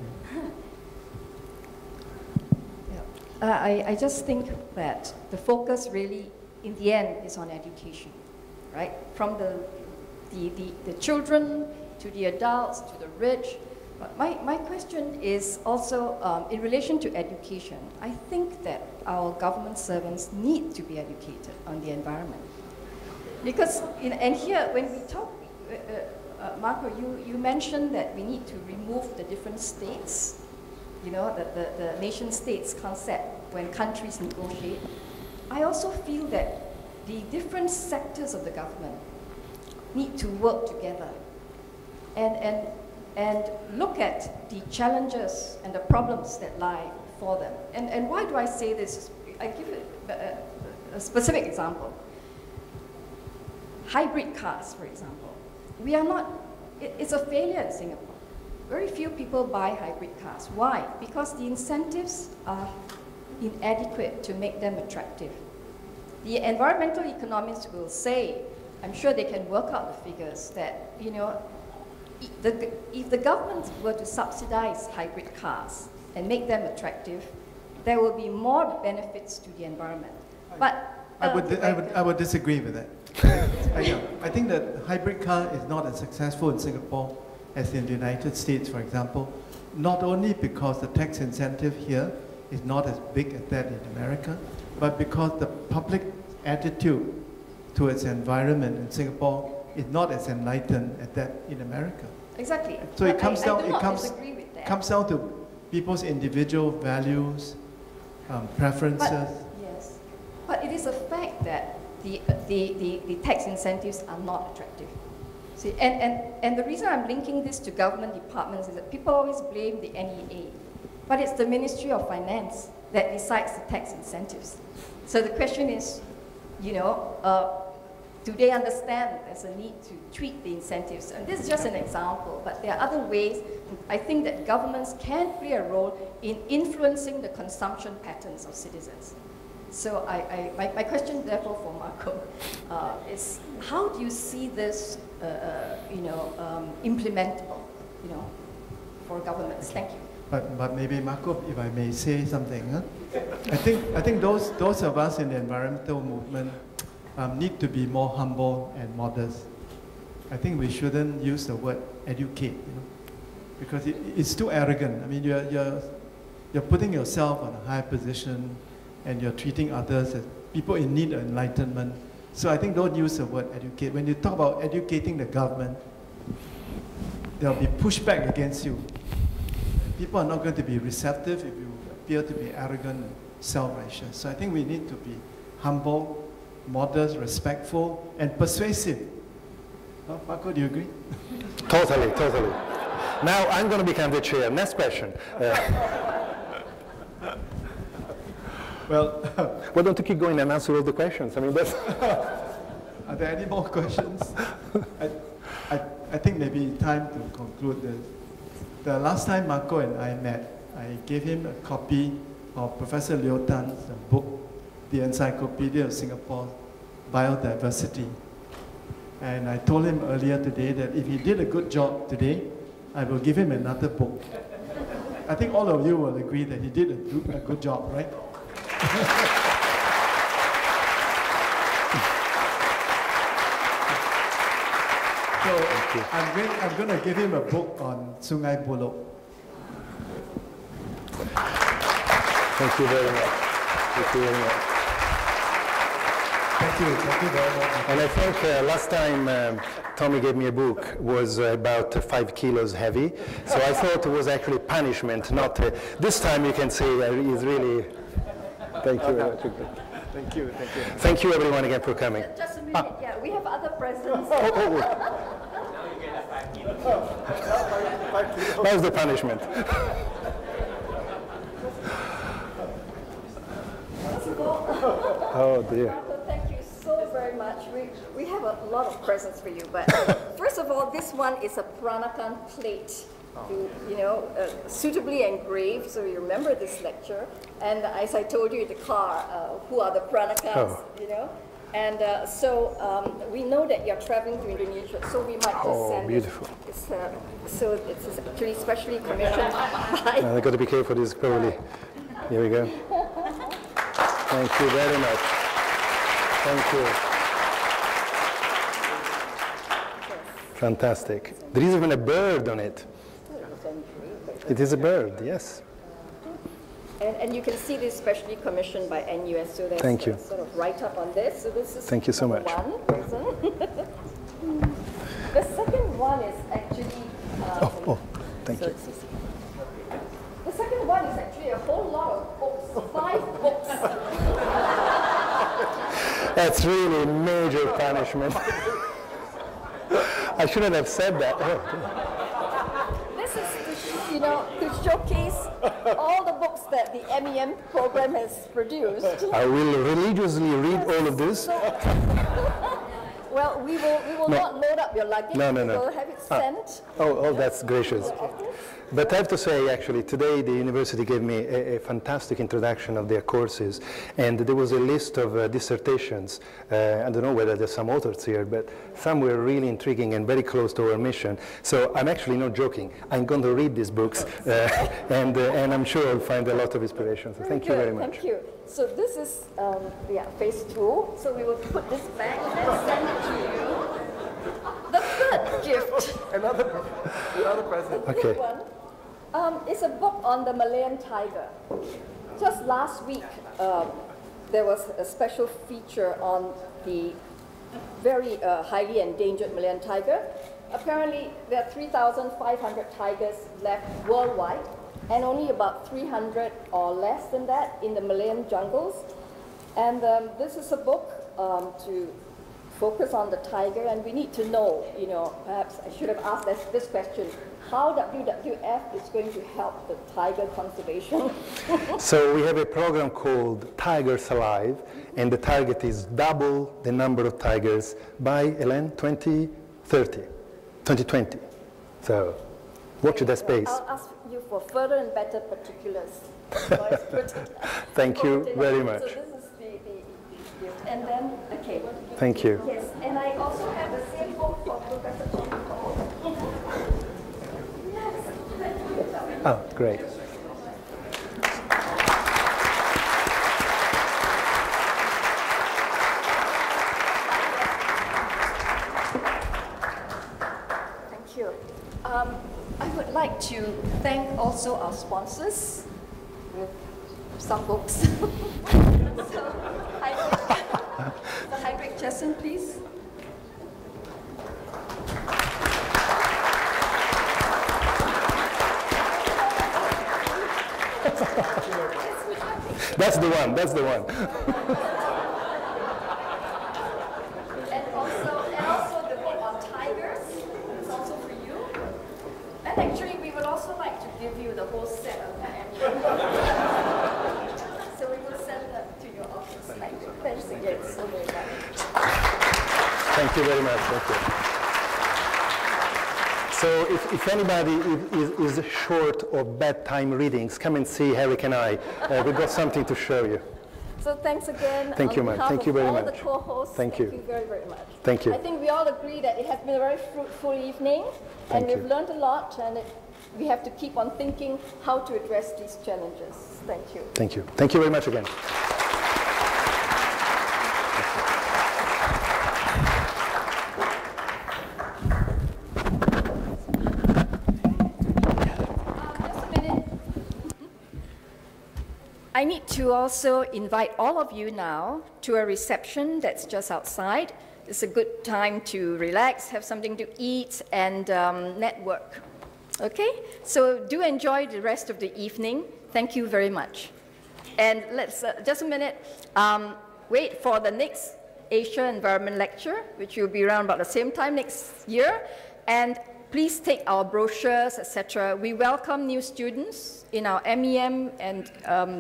I just think that the focus really, in the end, is on education, right? From the children to the adults to the rich. But my question is also in relation to education. I think that our government servants need to be educated on the environment. Because, and here, when we talk, Marco, you mentioned that we need to remove the different states, you know, the nation states concept when countries negotiate. I also feel that the different sectors of the government need to work together and look at the challenges and the problems that lie before them. And why do I say this? I give a specific example. Hybrid cars, for example. We are not, it's a failure in Singapore. Very few people buy hybrid cars. Why? Because the incentives are inadequate to make them attractive. The environmental economists will say, I'm sure they can work out the figures, that, you know, if the government were to subsidize hybrid cars and make them attractive, there will be more benefits to the environment. But I would disagree with that. I think that hybrid car is not as successful in Singapore as in the United States, for example, not only because the tax incentive here is not as big as that in America, but because the public attitude towards the environment in Singapore is not as enlightened as that in America. Exactly. So it comes down. I disagree with that. Comes down to people's individual values, preferences. Yes, but it is a fact that the tax incentives are not attractive. See, and the reason I'm linking this to government departments is that people always blame the NEA, but it's the Ministry of Finance that decides the tax incentives. So the question is, you know, do they understand there's a need to tweak the incentives? And this is just an example, but there are other ways. I think that governments can play a role in influencing the consumption patterns of citizens. So my question, therefore, for Marco is, how do you see this, implementable, for governments? Thank you. But maybe, Marco, if I may say something, huh? I think those of us in the environmental movement need to be more humble and modest. I think we shouldn't use the word educate, because it's too arrogant. I mean, you're putting yourself on a high position, and you're treating others as people in need of enlightenment. So I think don't use the word educate. When you talk about educating the government, there'll be pushback against you. People are not going to be receptive if you appear to be arrogant and self-righteous. So I think we need to be humble, modest, respectful, and persuasive. Marco, do you agree? Totally, totally. Now I'm going to become the chair. Next question. Well, why don't you keep going and answer all the questions? I mean, that's... Are there any more questions? I think maybe time to conclude this. The last time Marco and I met, I gave him a copy of Professor Liu Tan's book, The Encyclopedia of Singapore Biodiversity. And I told him earlier today that if he did a good job today, I will give him another book. I think all of you will agree that he did a good job, right? So I'm going to give him a book on Sungai Buloh. Thank you very much. Thank you very much. Thank you very much. And I think last time Tommy gave me a book was about 5 kilos heavy, so I thought it was actually punishment, not... this time you can say he's really... Thank you very much. Thank you, thank you. Thank you everyone again for coming. Just a minute, yeah, we have other presents. That was the punishment. Oh dear. Marco, thank you so very much. We have a lot of presents for you, but first of all, this one is a Peranakan plate. Suitably engraved, so you remember this lecture. And as I told you in the car, who are the Peranakans, And so we know that you're traveling to Indonesia, so we might just send beautiful. So it's actually specially commissioned by... I've got to be careful, this is probably... Here we go. Thank you very much. Thank you. Fantastic. There is even a bird on it. It is a bird, yes. And you can see this specially commissioned by NUS, so there's Thank you. sort of write-up on this. So this is Thank you so much. one person. The second one is actually... thank you. The second one is actually a whole lot of books, 5 books. That's really major punishment. I shouldn't have said that. This is to showcase all the books that the MEM program has produced. I will religiously read all of this. Well, we will not load up your luggage. No. We will have it sent. Oh, that's gracious. But I have to say, actually, today the university gave me a fantastic introduction of their courses, and there was a list of dissertations. I don't know whether there's some authors here, but some were really intriguing and very close to our mission. So I'm actually not joking. I'm going to read these books, and I'm sure I'll find a lot of inspiration. So thank you very much. Thank you. So this is phase 2. So we will put this back and send it to you. The third gift. Another present. Okay. It's a book on the Malayan tiger. Just last week, there was a special feature on the very highly endangered Malayan tiger. Apparently, there are 3,500 tigers left worldwide, and only about 300 or less than that in the Malayan jungles. And this is a book to focus on the tiger, and we need to know, perhaps I should have asked this question, how WWF is going to help the tiger conservation. So we have a program called Tigers Alive, and the target is double the number of tigers by, Hélène, 2020. So watch that space. I'll ask you for further and better particulars. Thank you very much. So this is the gift. And then, okay. Thank you. Yes, and I also have the same book for Professor Tom. Oh, great. Thank you. I would like to thank also our sponsors with some books. So, Hybrid JESSEN, please. That's the one, that's the one. And also the book on tigers, it's also for you. And actually, we would also like to give you the whole set of that. So we will send that to your office. Thanks again so very much. Thank you very much, thank you. So if anybody is short of bedtime readings, come and see Eric and I. We've got something to show you. So thanks again. Thank you, ma'am. Thank you very much. The co-hosts, thank you very, very much. Thank you. I think we all agree that it has been a very fruitful evening, and we've learned a lot, and we have to keep on thinking how to address these challenges. Thank you. Thank you. Thank you very much again. I need to also invite all of you now to a reception that's just outside. It's a good time to relax, have something to eat, and network. Okay? So do enjoy the rest of the evening. Thank you very much. And let's, just a minute, wait for the next Asia Environment Lecture, which will be around about the same time next year. And please take our brochures, etc. We welcome new students in our MEM and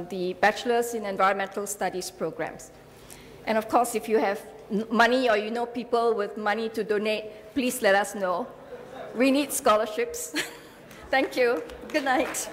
the Bachelor's in Environmental Studies programs. And of course, if you have money or you know people with money to donate, please let us know. We need scholarships. Thank you. Good night.